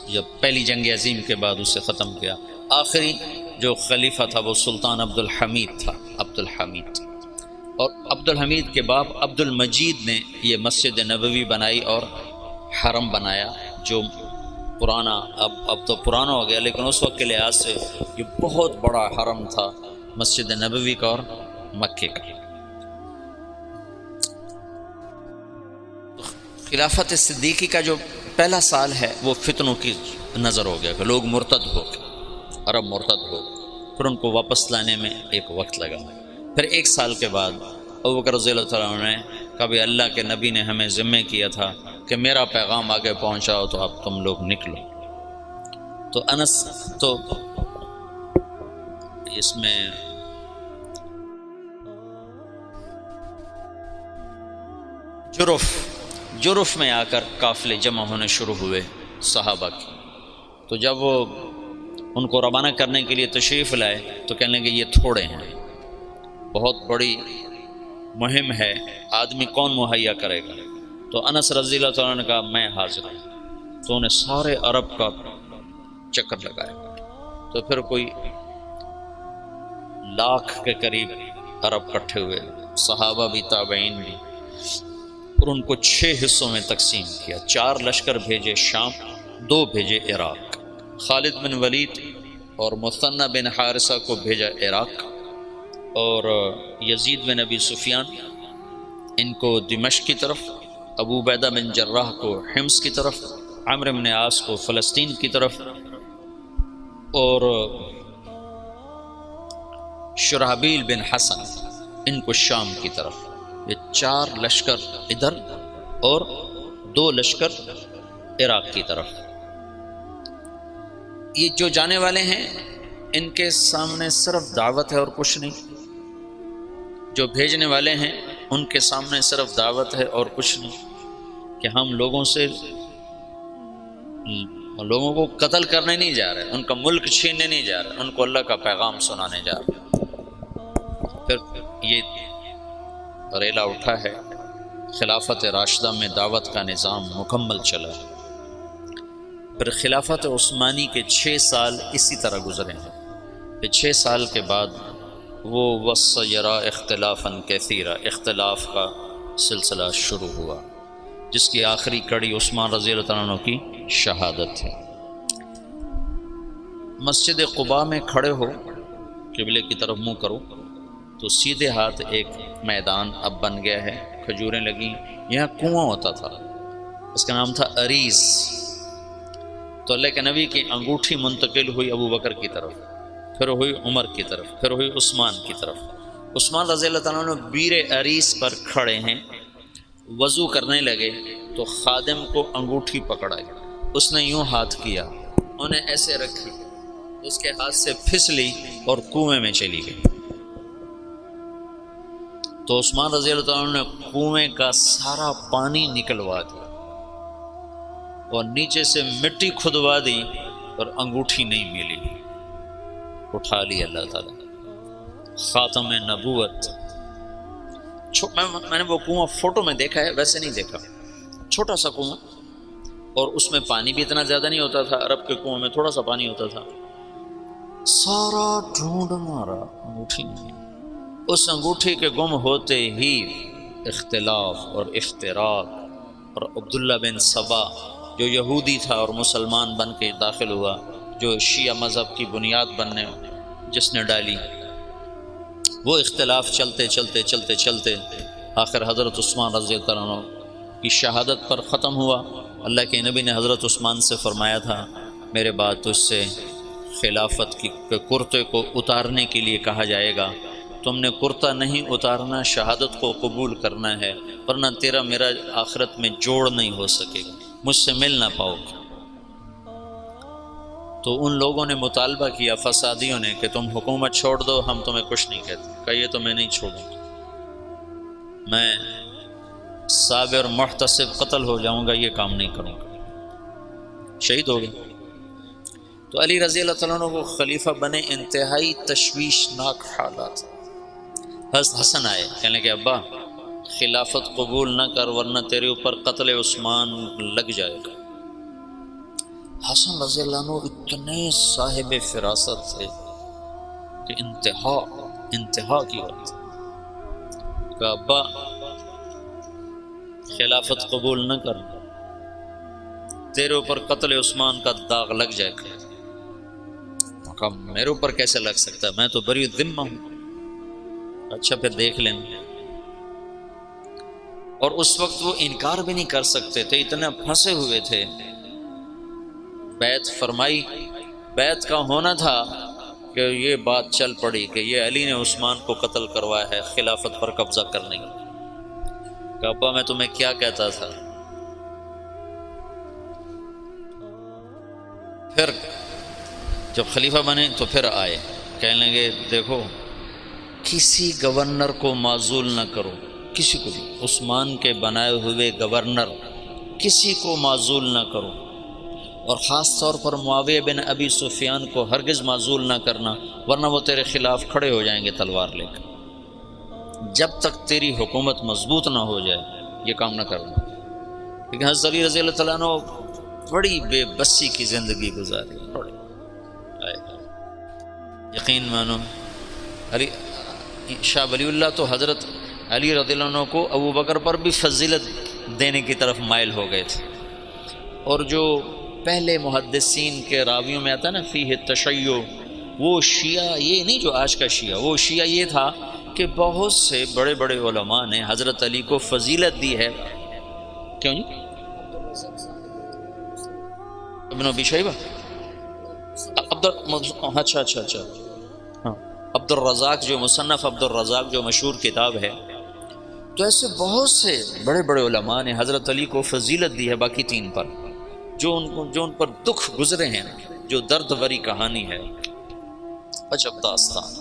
جب پہلی جنگ عظیم کے بعد اسے ختم کیا، آخری جو خلیفہ تھا وہ سلطان عبد الحمید تھا، اور عبد الحمید کے باپ عبد المجید نے یہ مسجد نبوی بنائی اور حرم بنایا، جو پرانا اب تو پرانا ہو گیا، لیکن اس وقت کے لحاظ سے یہ بہت بڑا حرم تھا مسجد نبوی کا اور مکے کا۔ خلافت صدیقی کا جو پہلا سال ہے وہ فتنوں کی نظر ہو گیا کہ لوگ مرتد ہو گئے، عرب مرتد ہو گئے، پھر ان کو واپس لانے میں ایک وقت لگا۔ پھر ایک سال کے بعد ابو بکر رضی اللہ تعالیٰ عنہ نے کبھی اللہ کے نبی نے ہمیں ذمہ کیا تھا کہ میرا پیغام آگے پہنچاؤ، تو اب تم لوگ نکلو۔ تو انس تو اس میں جرف میں آ کر قافلے جمع ہونے شروع ہوئے صحابہ کی، تو جب وہ ان کو روانہ کرنے کے لیے تشریف لائے تو کہنے لگے یہ تھوڑے ہیں، بہت بڑی مہم ہے، آدمی کون مہیا کرے گا؟ تو انس رضی اللہ تعالیٰ نے کہا میں حاضر ہوں۔ تو انہیں سارے عرب کا چکر لگایا، تو پھر کوئی 1,00,000 کے قریب عرب اکٹھے ہوئے، صحابہ بھی تابعین بھی، اور ان کو 6 حصوں میں تقسیم کیا۔ 4 لشکر بھیجے شام، 2 بھیجے عراق، خالد بن ولید اور مثنى بن حارثہ کو بھیجا عراق، اور یزید بن ابی سفیان ان کو دمشق کی طرف، ابو عبیدہ بن جراح کو حمص کی طرف، عمرو بن عاص کو فلسطین کی طرف، اور شرحبیل بن حسن ان کو شام کی طرف۔ یہ 4 لشکر ادھر اور 2 لشکر عراق کی طرف۔ یہ جو جانے والے ہیں ان کے سامنے صرف دعوت ہے اور کچھ نہیں، جو بھیجنے والے ہیں ان کے سامنے صرف دعوت ہے اور کچھ نہیں، کہ ہم لوگوں کو قتل کرنے نہیں جا رہے، ان کا ملک چھیننے نہیں جا رہے، ان کو اللہ کا پیغام سنانے جا رہے۔ پھر یہ ریلا اٹھا ہے، خلافت راشدہ میں دعوت کا نظام مکمل چلا۔ پھر خلافت عثمانی کے 6 سال اسی طرح گزرے ہیں، کہ 6 سال کے بعد وہ وسیرا اختلافاً کثیرا، اختلاف کا سلسلہ شروع ہوا، جس کی آخری کڑی عثمان رضی اللہ تعالیٰ عنہ کی شہادت ہے۔ مسجد قباء میں کھڑے ہو، قبلے کی طرف منہ کرو تو سیدھے ہاتھ ایک میدان اب بن گیا ہے، کھجوریں لگیں، یہاں کنواں ہوتا تھا، اس کا نام تھا عریس۔ تو اللہ کے نبی کی انگوٹھی منتقل ہوئی ابو بکر کی طرف، پھر ہوئی عمر کی طرف، پھر ہوئی عثمان کی طرف۔ عثمان رضی اللہ تعالیٰ عنہ بیر عریس پر کھڑے ہیں، وضو کرنے لگے تو خادم کو انگوٹھی پکڑائی، اس نے یوں ہاتھ کیا، انہیں ایسے رکھی، اس کے ہاتھ سے پھسلی اور کنویں میں چلی گئی۔ تو عثمان رضی اللہ تعالیٰ عنہ نے کنویں کا سارا پانی نکلوا دیا اور نیچے سے مٹی کھدوا دی، اور انگوٹھی نہیں ملی، اٹھا لی اللہ تعالیٰ، خاتم نبوت۔ میں نے وہ کنواں فوٹو میں دیکھا ہے، ویسے نہیں دیکھا، چھوٹا سا کنواں، اور اس میں پانی بھی اتنا زیادہ نہیں ہوتا تھا، عرب کے کنویں میں تھوڑا سا پانی ہوتا تھا۔ سارا ڈھونڈ مارا، انگوٹھی نہیں۔ اس انگوٹھی کے گم ہوتے ہی اختلاف اور افتراق، اور عبداللہ بن سبا جو یہودی تھا اور مسلمان بن کے داخل ہوا، جو شیعہ مذہب کی بنیاد بننے جس نے ڈالی، وہ اختلاف چلتے چلتے چلتے چلتے آخر حضرت عثمان رضی اللہ عنہ کی شہادت پر ختم ہوا۔ اللہ کے نبی نے حضرت عثمان سے فرمایا تھا، میرے بعد تجھ سے خلافت کی کرتے کو اتارنے کے لیے کہا جائے گا، تم نے کرتا نہیں اتارنا، شہادت کو قبول کرنا ہے، ورنہ تیرا میرا آخرت میں جوڑ نہیں ہو سکے گا، مجھ سے مل نہ پاؤ گے۔ تو ان لوگوں نے مطالبہ کیا، فسادیوں نے، کہ تم حکومت چھوڑ دو، ہم تمہیں کچھ نہیں کہتے۔ کہیے تو میں نہیں چھوڑوں گا، میں صابر محتسب قتل ہو جاؤں گا، یہ کام نہیں کروں گا، شہید ہو گئے۔ تو علی رضی اللہ تعالیٰ عنہ وہ خلیفہ بنے، انتہائی تشویشناک حالات۔ حسن آئے، کہنے کہ ابا خلافت قبول نہ کر ورنہ تیرے اوپر قتل عثمان لگ جائے گا۔ حسن رضی اللہ عنہ اتنے صاحب فراست تھے کہ انتہا کی بات، کہ ابا خلافت قبول نہ کر، تیرے اوپر قتل عثمان کا داغ لگ جائے گا۔ کہا میرے اوپر کیسے لگ سکتا ہے، میں تو بری ذمہ ہوں۔ اچھا پھر دیکھ لیں۔ اور اس وقت وہ انکار بھی نہیں کر سکتے تھے، اتنے پھنسے ہوئے تھے۔ بیعت فرمائی، بیعت کا ہونا تھا کہ یہ بات چل پڑی کہ یہ علی نے عثمان کو قتل کروایا ہے خلافت پر قبضہ کرنے کا۔ کہ ابا میں تمہیں کیا کہتا تھا۔ پھر جب خلیفہ بنے تو پھر آئے، کہنے لگے دیکھو کسی گورنر کو معزول نہ کرو، کسی کو بھی، عثمان کے بنائے ہوئے گورنر کسی کو معزول نہ کرو، اور خاص طور پر معاویہ بن ابی سفیان کو ہرگز معزول نہ کرنا، ورنہ وہ تیرے خلاف کھڑے ہو جائیں گے تلوار لے کر۔ جب تک تیری حکومت مضبوط نہ ہو جائے یہ کام نہ کرنا۔ لیکن حضرت علی رضی اللہ تعالیٰ عنہ بڑی بے بسی کی زندگی گزاری، یقین مانو۔ علی شاہ ولی اللہ تو حضرت علی رضی اللہ عنہ کو ابو بکر پر بھی فضیلت دینے کی طرف مائل ہو گئے تھے، اور جو پہلے محدثین کے راویوں میں آتا ہے نا فیہ تشیع، وہ شیعہ یہ نہیں جو آج کا شیعہ، وہ شیعہ یہ تھا کہ بہت سے بڑے بڑے علماء نے حضرت علی کو فضیلت دی ہے۔ کیوں جی؟ ابن ابی شیبہ، اچھا ہاں، عبد الرزاق جو مصنف عبد الرزاق جو مشہور کتاب ہے، تو ایسے بہت سے بڑے بڑے علماء نے حضرت علی کو فضیلت دی ہے باقی تین پر، جو ان پر دکھ گزرے ہیں، جو درد بری کہانی ہے، عجب داستان۔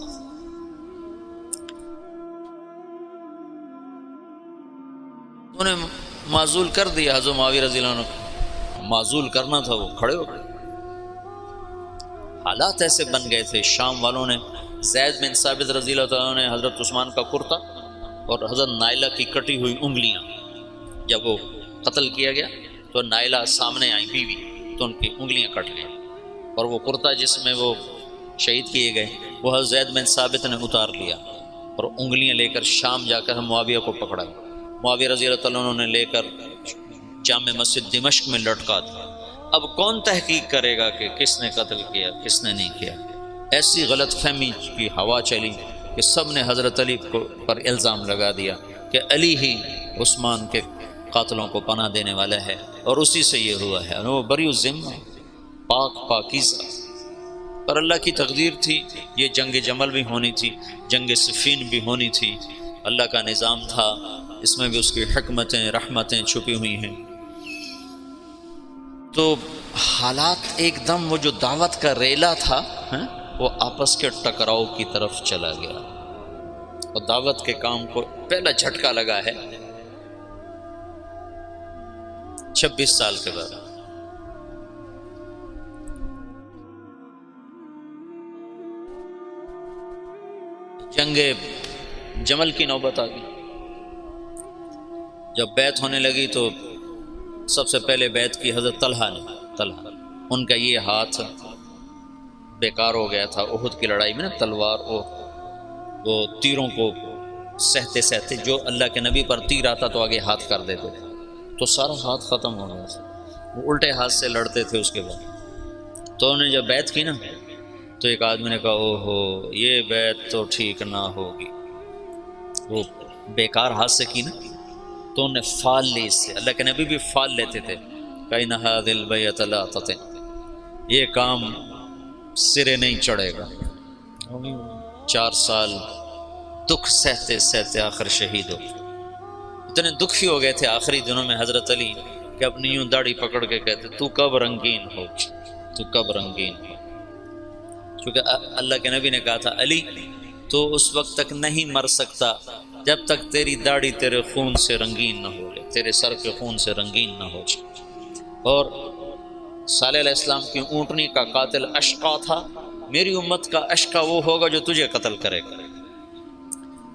انہیں معزول کر دیا حضرت معاویہ رضی اللہ عنہ کو، معزول کرنا تھا، وہ کھڑے ہو گئے۔ حالات ایسے بن گئے تھے، شام والوں نے زید بن ثابت رضی اللہ تعالیٰ نے حضرت عثمان کا کرتا اور حضرت نائلہ کی کٹی ہوئی انگلیاں، جب وہ قتل کیا گیا تو نائلہ سامنے آئی بیوی، تو ان کی انگلیاں کٹ گئیں، اور وہ کرتا جس میں وہ شہید کیے گئے وہ حضرت زید بن ثابت نے اتار لیا اور انگلیاں لے کر شام جا کر معاویہ کو پکڑا، معاویہ رضی اللہ تعالیٰ عنہ نے لے کر جامع مسجد دمشق میں لٹکا دیا۔ اب کون تحقیق کرے گا کہ کس نے قتل کیا کس نے نہیں کیا؟ ایسی غلط فہمی کی ہوا چلی کہ سب نے حضرت علی پر الزام لگا دیا کہ علی ہی عثمان کے قاتلوں کو پناہ دینے والا ہے، اور اسی سے یہ ہوا ہے، وہ بری الذمہ پاک پاکیزہ۔ پر اللہ کی تقدیر تھی، یہ جنگ جمل بھی ہونی تھی، جنگ صفین بھی ہونی تھی، اللہ کا نظام تھا، اس میں بھی اس کی حکمتیں رحمتیں چھپی ہوئی ہیں۔ تو حالات ایک دم وہ جو دعوت کا ریلا تھا وہ آپس کے ٹکراؤ کی طرف چلا گیا، اور دعوت کے کام کو پہلا جھٹکا لگا ہے 26 سال کے بعد۔ جنگ جمل کی نوبت آ گئی، جب بیعت ہونے لگی تو سب سے پہلے بیعت کی حضرت طلحہ نے۔ ان کا یہ ہاتھ بیکار ہو گیا تھا احد کی لڑائی میں نا، تلوار وہ تیروں کو سہتے سہتے جو اللہ کے نبی پر تیر آتا تو آگے ہاتھ کر دیتے تھے، تو سارا ہاتھ ختم ہو گیا تھا، وہ الٹے ہاتھ سے لڑتے تھے۔ اس کے بعد تو انہوں نے جب بیعت کی نا تو ایک آدمی نے کہا اوہو یہ بیعت تو ٹھیک نہ ہوگی، وہ بیکار ہاتھ سے کی نا، تو انہوں نے فال لی اس سے، اللہ کے نبی بھی فال لیتے تھے، کَإِنَّ هَذِهِ الْبَيْعَةَ لَا تَطِعُ، یہ کام سرے نہیں چڑھے گا۔ 4 سال دکھ سہتے سہتے آخر شہید ہو، اتنے دکھی ہو گئے تھے آخری دنوں میں حضرت علی کہ اپنی یوں داڑھی پکڑ کے کہتے تو کب رنگین ہو، تو کب رنگین ہو، کیونکہ اللہ کے نبی نے کہا تھا علی تو اس وقت تک نہیں مر سکتا جب تک تیری داڑھی تیرے خون سے رنگین نہ ہو جائے، تیرے سر کے خون سے رنگین نہ ہو جائے۔ اور صالح علیہ السلام کی اونٹنی کا قاتل اشقا تھا، میری امت کا اشقا وہ ہوگا جو تجھے قتل کرے گا۔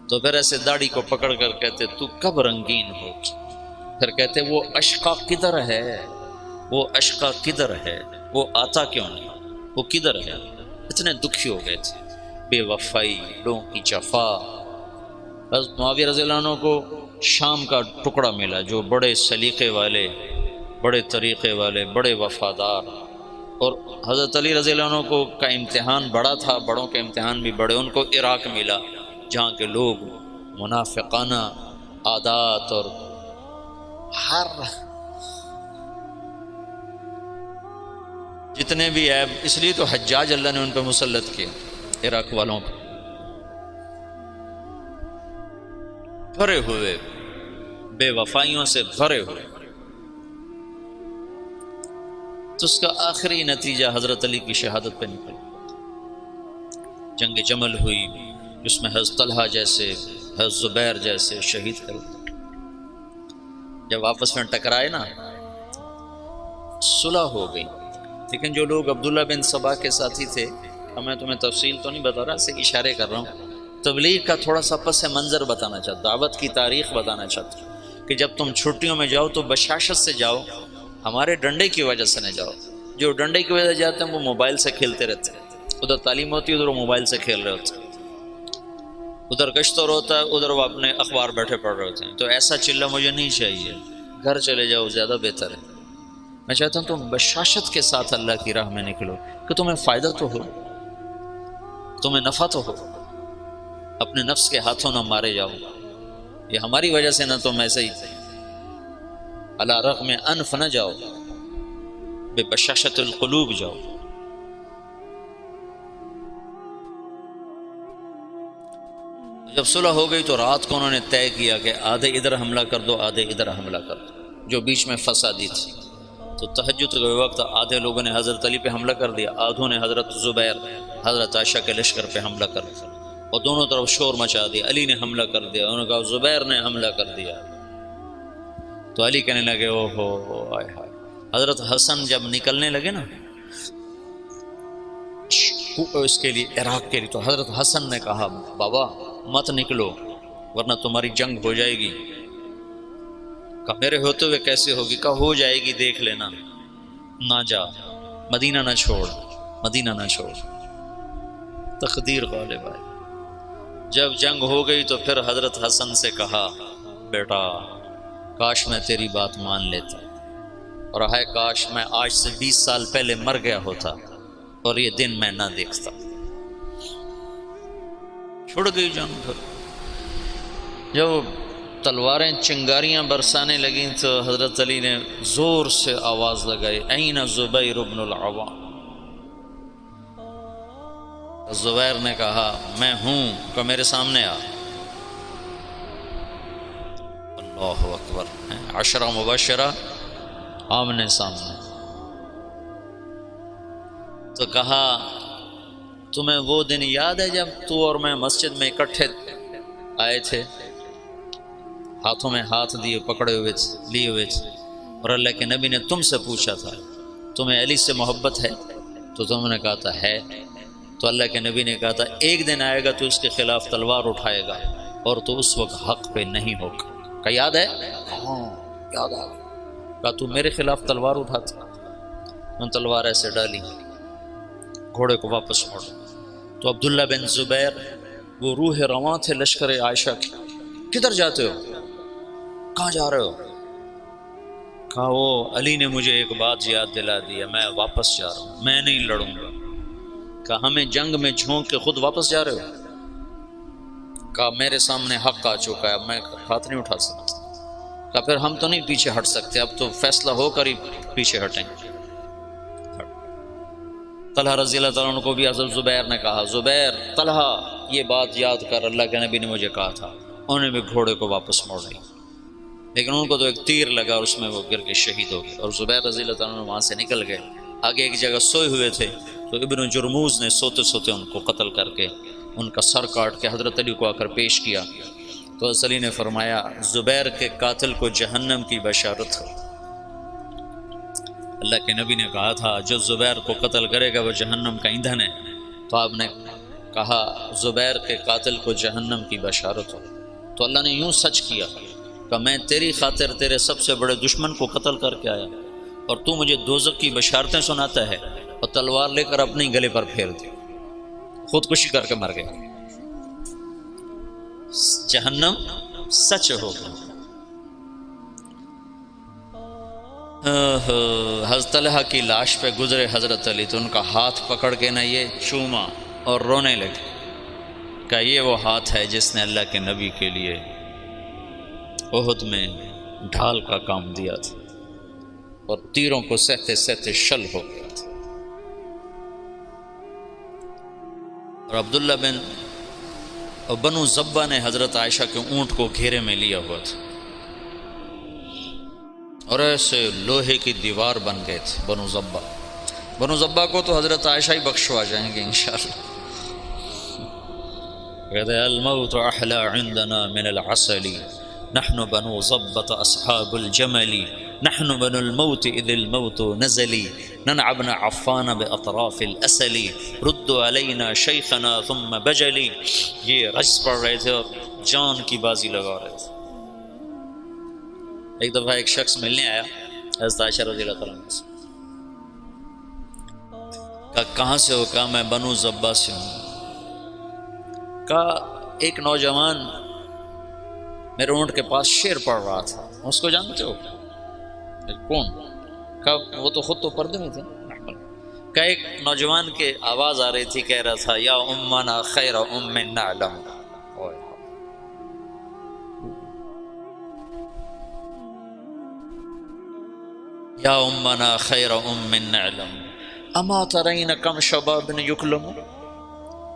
تو پھر ایسے داڑھی کو پکڑ کر کہتے تو کب رنگین ہو، پھر کہتے وہ اشقا کدھر ہے، وہ اشقا کدھر ہے، وہ آتا کیوں نہیں، وہ کدھر ہے؟ اتنے دکھی ہو گئے تھے، بے وفائی، لوگوں کی جفا۔ حضرت معاویہ رضی اللہ عنہ کو شام کا ٹکڑا ملا جو بڑے سلیقے والے، بڑے طریقے والے، بڑے وفادار، اور حضرت علی رضی اللہ عنہ کو کا امتحان بڑا تھا، بڑوں کے امتحان بھی بڑے، ان کو عراق ملا جہاں کے لوگ منافقانہ عادات اور ہر جتنے بھی عیب، اس لیے تو حجاج اللہ نے ان پہ مسلط کیا، عراق والوں پہ بھرے ہوئے، بے وفائیوں سے بھرے ہوئے۔ تو اس کا آخری نتیجہ حضرت علی کی شہادت پہ نکلا، جنگ جمل ہوئی جس میں حضرت طلحہ جیسے، حضرت زبیر جیسے شہید کر، جب آپس میں ٹکرائے نا صلح ہو گئی، لیکن جو لوگ عبداللہ بن سبا کے ساتھی تھے، میں تمہیں تفصیل تو نہیں بتا رہا، صرف اشارے کر رہا ہوں، تبلیغ کا تھوڑا سا پس منظر بتانا چاہتا، دعوت کی تاریخ بتانا چاہتا کہ جب تم چھٹیوں میں جاؤ تو بشاشت سے جاؤ، ہمارے ڈنڈے کی وجہ سے نہ جاؤ۔ جو ڈنڈے کی وجہ سے جاتے ہیں وہ موبائل سے کھیلتے رہتے ہیں، ادھر تعلیم ہوتی ہے ادھر وہ موبائل سے کھیل رہے ہوتے ہیں، ادھر گشتور ہوتا ہے ادھر وہ اپنے اخبار بیٹھے پڑھ رہے ہوتے ہیں۔ تو ایسا چلہ مجھے نہیں چاہیے، گھر چلے جاؤ زیادہ بہتر ہے۔ میں چاہتا ہوں تم بشاشت کے ساتھ اللہ کی راہ میں نکلو کہ تمہیں فائدہ تو ہو، تمہیں نفع تو ہو، اپنے نفس کے ہاتھوں نہ مارے جاؤ، یہ ہماری وجہ سے نہ تم ایسے ہی علی رغم انف نہ جاؤ، بے بشاشت القلوب جاؤ۔ جب صلح ہو گئی تو رات کو انہوں نے طے کیا کہ آدھے ادھر حملہ کر دو آدھے ادھر حملہ کر دو، جو بیچ میں فسادی تھی۔ تو تہجد کے وقت آدھے لوگوں نے حضرت علی پہ حملہ کر دیا، آدھوں نے حضرت زبیر حضرت عائشہ کے لشکر پہ حملہ کر دیا، اور دونوں طرف شور مچا دیا، علی نے حملہ کر دیا، انہوں نے کہا زبیر نے حملہ کر دیا۔ تو علی کہنے لگے او ہو آئے ہائے۔ حضرت حسن جب نکلنے لگے نا اس کے لیے عراق کے لیے، تو حضرت حسن نے کہا بابا مت نکلو ورنہ تمہاری جنگ ہو جائے گی۔ کہا میرے ہوتے ہوئے کیسے ہوگی؟ کہا ہو جائے گی دیکھ لینا۔ نہ جا، مدینہ نہ چھوڑ، مدینہ نہ چھوڑ۔ تقدیر غالب آئی۔ جب جنگ ہو گئی تو پھر حضرت حسن سے کہا بیٹا کاش میں تیری بات مان لیتا، اور ہائے کاش میں آج سے 20 سال پہلے مر گیا ہوتا اور یہ دن میں نہ دیکھتا۔ چھوڑ گئی جنگ۔ پھر جب تلواریں چنگاریاں برسانے لگیں تو حضرت علی نے زور سے آواز لگائی این زبیر بن العوام۔ زبیر نے کہا میں ہوں، کہ میرے سامنے آ۔ اللہ اکبر، عشرہ مبشرہ آمنے سامنے۔ تو کہا تمہیں وہ دن یاد ہے جب تو اور میں مسجد میں اکٹھے آئے تھے، ہاتھوں میں ہاتھ دیے پکڑے ہوئے تھے، لیے ہوئے تھے، اور اللہ کے نبی نے تم سے پوچھا تھا تمہیں علی سے محبت ہے؟ تو تم نے کہا تھا ہے۔ تو اللہ کے نبی نے کہا تھا ایک دن آئے گا تو اس کے خلاف تلوار اٹھائے گا اور تو اس وقت حق پہ نہیں ہوگا۔ کہا یاد ہے؟ ہاں یاد آ گیا۔ کہا تو میرے خلاف تلوار اٹھاتا؟ میں تلوار ایسے ڈالی، گھوڑے کو واپس موڑا تو عبداللہ بن زبیر وہ روح رواں تھے لشکر عائشہ کے۔ کدھر جاتے ہو؟ کہاں جا رہے ہو؟ کہا وہ علی نے مجھے ایک بات یاد دلا دیا، میں واپس جا رہا ہوں، میں نہیں لڑوں گا۔ کہا ہمیں جنگ میں جھونک کے خود واپس جا رہے ہو؟ کہا میرے سامنے حق آ چکا ہے، اب میں ہاتھ نہیں اٹھا سکتا۔ کہا پھر ہم تو نہیں پیچھے ہٹ سکتے، اب تو فیصلہ ہو کر ہی پیچھے ہٹیں گے۔ طلحہ رضی اللہ تعالیٰ عنہ کو بھی حضرت زبیر نے کہا زبیر طلحہ یہ بات یاد کر، اللہ کے نبی نے مجھے کہا تھا۔ انہوں نے بھی گھوڑے کو واپس موڑ لی، لیکن ان کو تو ایک تیر لگا اور اس میں وہ گر کے شہید ہو گئے، اور زبیر رضی اللہ تعالیٰ عنہ وہاں سے نکل گئے۔ آگے ایک جگہ سوئے ہوئے تھے تو ابن جرموز نے سوتے سوتے ان کو قتل کر کے ان کا سر کاٹ کے حضرت علی کو آ کر پیش کیا۔ تو حضرت علی نے فرمایا زبیر کے قاتل کو جہنم کی بشارت ہو۔ اللہ کے نبی نے کہا تھا جو زبیر کو قتل کرے گا وہ جہنم کا ایندھن ہے، تو آپ نے کہا زبیر کے قاتل کو جہنم کی بشارت ہو۔ تو اللہ نے یوں سچ کیا کہ میں تیری خاطر تیرے سب سے بڑے دشمن کو قتل کر کے آیا اور تو مجھے دوزخ کی بشارتیں سناتا ہے، اور تلوار لے کر اپنے گلے پر پھیر دی، خودکشی کر کے مر گیا۔ جہنم سچ ہوگا۔ حضرت طلحہ کی لاش پہ گزرے حضرت علی تو ان کا ہاتھ پکڑ کے نہ یہ چوما اور رونے لگے کہ یہ وہ ہاتھ ہے جس نے اللہ کے نبی کے لیے احد میں ڈھال کا کام دیا تھا اور تیروں کو سہتے سہتے شل ہو گیا تھا۔ اور عبداللہ بنو زبہ نے حضرت عائشہ کے اونٹ کو گھیرے میں لیا ہوا تھا اور ایسے لوہے کی دیوار بن گئے تھے بنو زبہ کو تو حضرت عائشہ ہی بخشوا جائیں گے انشاءاللہ۔ کہتے ہیں الموت احلی عندنا من العسل نحن بنو زبة اصحاب الجمل نحن بنو الموت اذ الموت نزلی ننعبن عفان باطراف الاسل ردوا علینا شیخنا ثم بجلی۔ یہ رجز پڑھ رہے تھے اور جان کی بازی لگا رہے تھے۔ ایک دفعہ ایک شخص ملنے آیا حضرت عائشہ رضی اللہ تعالیٰ عنہ سے، کہا کہاں سے ہو؟ کہا میں بنو زبہ سے ہوں۔ کہا ایک نوجوان میرے اونٹ کے پاس شعر پڑھ رہا تھا، اس کو جانتے ہو؟ کون؟ کہا وہ تو خود تو پردے میں تھے۔ کہا ایک نوجوان کے آواز آ رہی تھی، کہہ رہا تھا یا امنا خیر ام نعلم، یا امنا خیر ام نعلم اما ترین کم شباب یکلم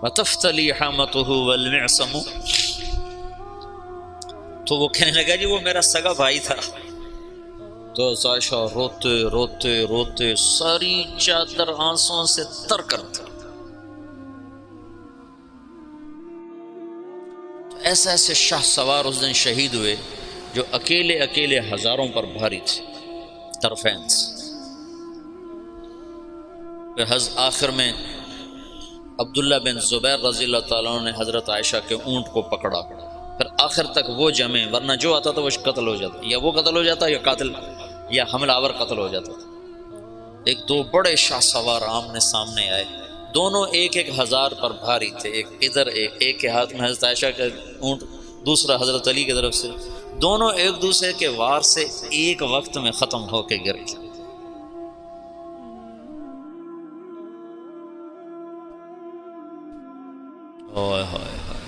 وتفتلی حامته والمعصم۔ تو وہ کہنے لگا جی وہ میرا سگا بھائی تھا۔ تو عائشہ روتے روتے روتے ساری چادر آنسوں سے تر کر دی۔ ایسے ایسے شاہ سوار اس دن شہید ہوئے جو اکیلے اکیلے ہزاروں پر بھاری تھے طرفین سے۔ پھر آخر میں عبداللہ بن زبیر رضی اللہ تعالیٰ عنہ نے حضرت عائشہ کے اونٹ کو پکڑا، پھر آخر تک وہ جمے، ورنہ جو آتا تھا وہ قتل ہو جاتا، یا وہ قتل ہو جاتا یا قاتل یا حملہ آور قتل ہو جاتا تھا۔ ایک دو بڑے شاہ سوار آمنے سامنے آئے، دونوں ایک ایک ہزار پر بھاری تھے، ایک ادھر ایک کے ہاتھ میں حضرت عائشہ کا اونٹ، دوسرا حضرت علی کی طرف سے، دونوں ایک دوسرے کے وار سے ایک وقت میں ختم ہو کے گر گئے۔ اوئے ہوئے ہوئے۔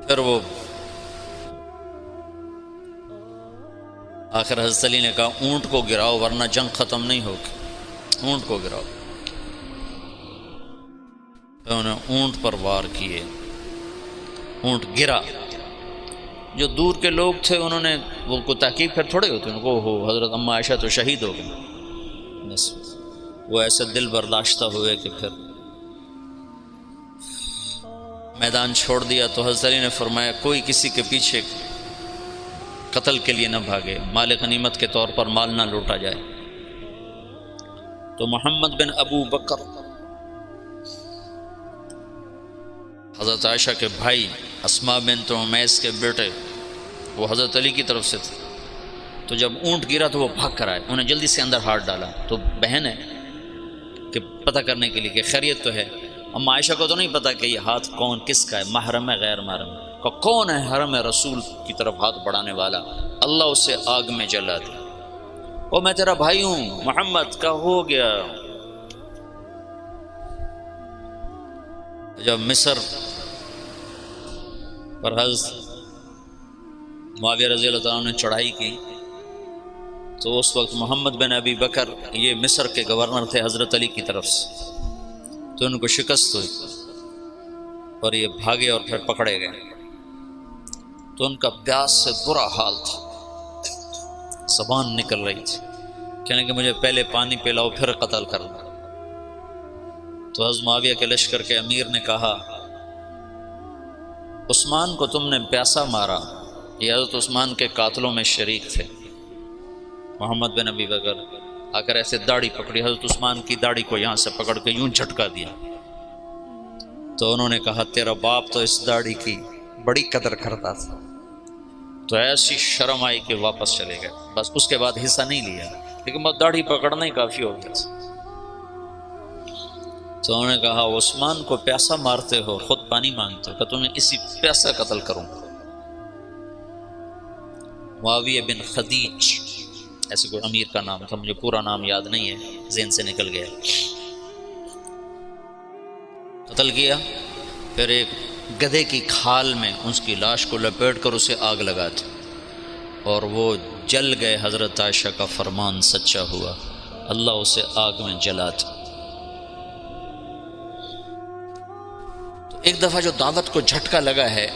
پھر وہ آخر حضرت علی نے کہا اونٹ کو گراؤ ورنہ جنگ ختم نہیں ہوگی، اونٹ کو گراؤ۔ پھر انہوں نے اونٹ پر وار کیے، اونٹ گرا۔ جو دور کے لوگ تھے انہوں نے وہ کو تحقیق پھر تھوڑے ہوتے، ان کو ہو حضرت اما عائشہ تو شہید ہو گئی، بس وہ ایسے دل برداشتہ ہوئے کہ پھر میدان چھوڑ دیا۔ تو حضرت علی نے فرمایا کوئی کسی کے پیچھے قتل کے لیے نہ بھاگے، مال غنیمت کے طور پر مال نہ لوٹا جائے۔ تو محمد بن ابو بکر حضرت عائشہ کے بھائی، اسماء بنت عمیس کے بیٹے، وہ حضرت علی کی طرف سے تھے، تو جب اونٹ گرا تو وہ بھاگ کر آئے، انہیں جلدی سے اندر ہاتھ ڈالا۔ تو بہن ہے کہ پتہ کرنے کے لیے کہ خیریت تو ہے، اما عائشہ کو تو نہیں پتہ کہ یہ ہاتھ کون کس کا ہے، محرم ہے غیر محرم ہے، کہ کون ہے حرم رسول کی طرف ہاتھ بڑھانے والا، اللہ اسے آگ میں جلا دے۔ وہ میں تیرا بھائی ہوں محمد کا ہو گیا۔ جب مصر پر حضرت معاویہ رضی اللہ تعالیٰ نے چڑھائی کی تو اس وقت محمد بن ابی بکر یہ مصر کے گورنر تھے حضرت علی کی طرف سے، تو ان کو شکست ہوئی اور یہ بھاگے اور پھر پکڑے گئے۔ تو ان کا پیاس سے برا حال تھا، زبان نکل رہی تھی، کہنے کہ مجھے پہلے پانی پلاؤ پھر قتل کرنا۔ تو حضرت معاویہ کے لشکر کے امیر نے کہا عثمان کو تم نے پیاسا مارا، یہ حضرت عثمان کے قاتلوں میں شریک تھے۔ محمد بن ابی بکر آ کر ایسے داڑھی پکڑی، حضرت عثمان کی داڑھی کو یہاں سے پکڑ کے یوں جھٹکا دیا۔ تو انہوں نے کہا تیرا باپ تو اس داڑھی کی بڑی قدر کرتا تھا۔ تو ایسی شرم آئی کہ واپس چلے گئے، بس اس کے بعد حصہ نہیں لیا، لیکن بس داڑھی پکڑنا ہی کافی ہو گیا تھا۔ تو انہوں نے کہا عثمان کو پیاسا مارتے ہو، خود پانی مانگتے ہو، کہ تمہیں اسی پیاسا قتل کروں۔ معاویہ بن خدیج ایسے کوئی امیر کا نام تھا، مجھے پورا نام یاد نہیں ہے، ذہن سے نکل گیا، قتل کیا۔ پھر ایک گدھے کی کھال میں اس کی لاش کو لپیٹ کر اسے آگ لگا دی اور وہ جل گئے۔ حضرت عائشہ کا فرمان سچا ہوا، اللہ اسے آگ میں جلا دی۔ تو ایک دفعہ جو دعوت کو جھٹکا لگا ہے،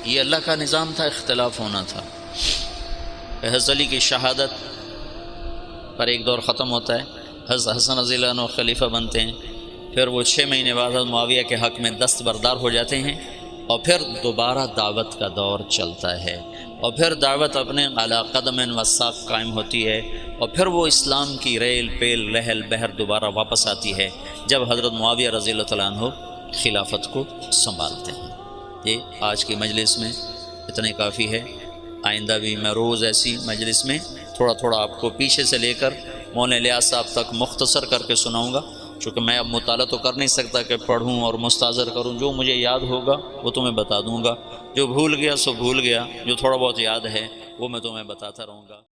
یہ اللہ کا نظام تھا، اختلاف ہونا تھا۔ حضرت علی کی شہادت پر ایک دور ختم ہوتا ہے، حضرت حسن رضی اللہ عنہ خلیفہ بنتے ہیں، پھر وہ 6 مہینے بعد حضرت معاویہ کے حق میں دستبردار ہو جاتے ہیں، اور پھر دوبارہ دعوت کا دور چلتا ہے، اور پھر دعوت اپنے علی قدم و ساق قائم ہوتی ہے، اور پھر وہ اسلام کی ریل پیل لہل بہر دوبارہ واپس آتی ہے جب حضرت معاویہ رضی اللہ تعالیٰ عنہ خلافت کو سنبھالتے ہیں۔ یہ آج کی مجلس میں اتنے کافی ہے، آئندہ بھی میں روز ایسی مجلس میں تھوڑا تھوڑا آپ کو پیچھے سے لے کر مولانا الیاس صاحب تک مختصر کر کے سناؤں گا، چونکہ میں اب مطالعہ تو کر نہیں سکتا کہ پڑھوں اور مستحضر کروں، جو مجھے یاد ہوگا وہ تمہیں بتا دوں گا، جو بھول گیا سو بھول گیا، جو تھوڑا بہت یاد ہے وہ میں تمہیں بتاتا رہوں گا۔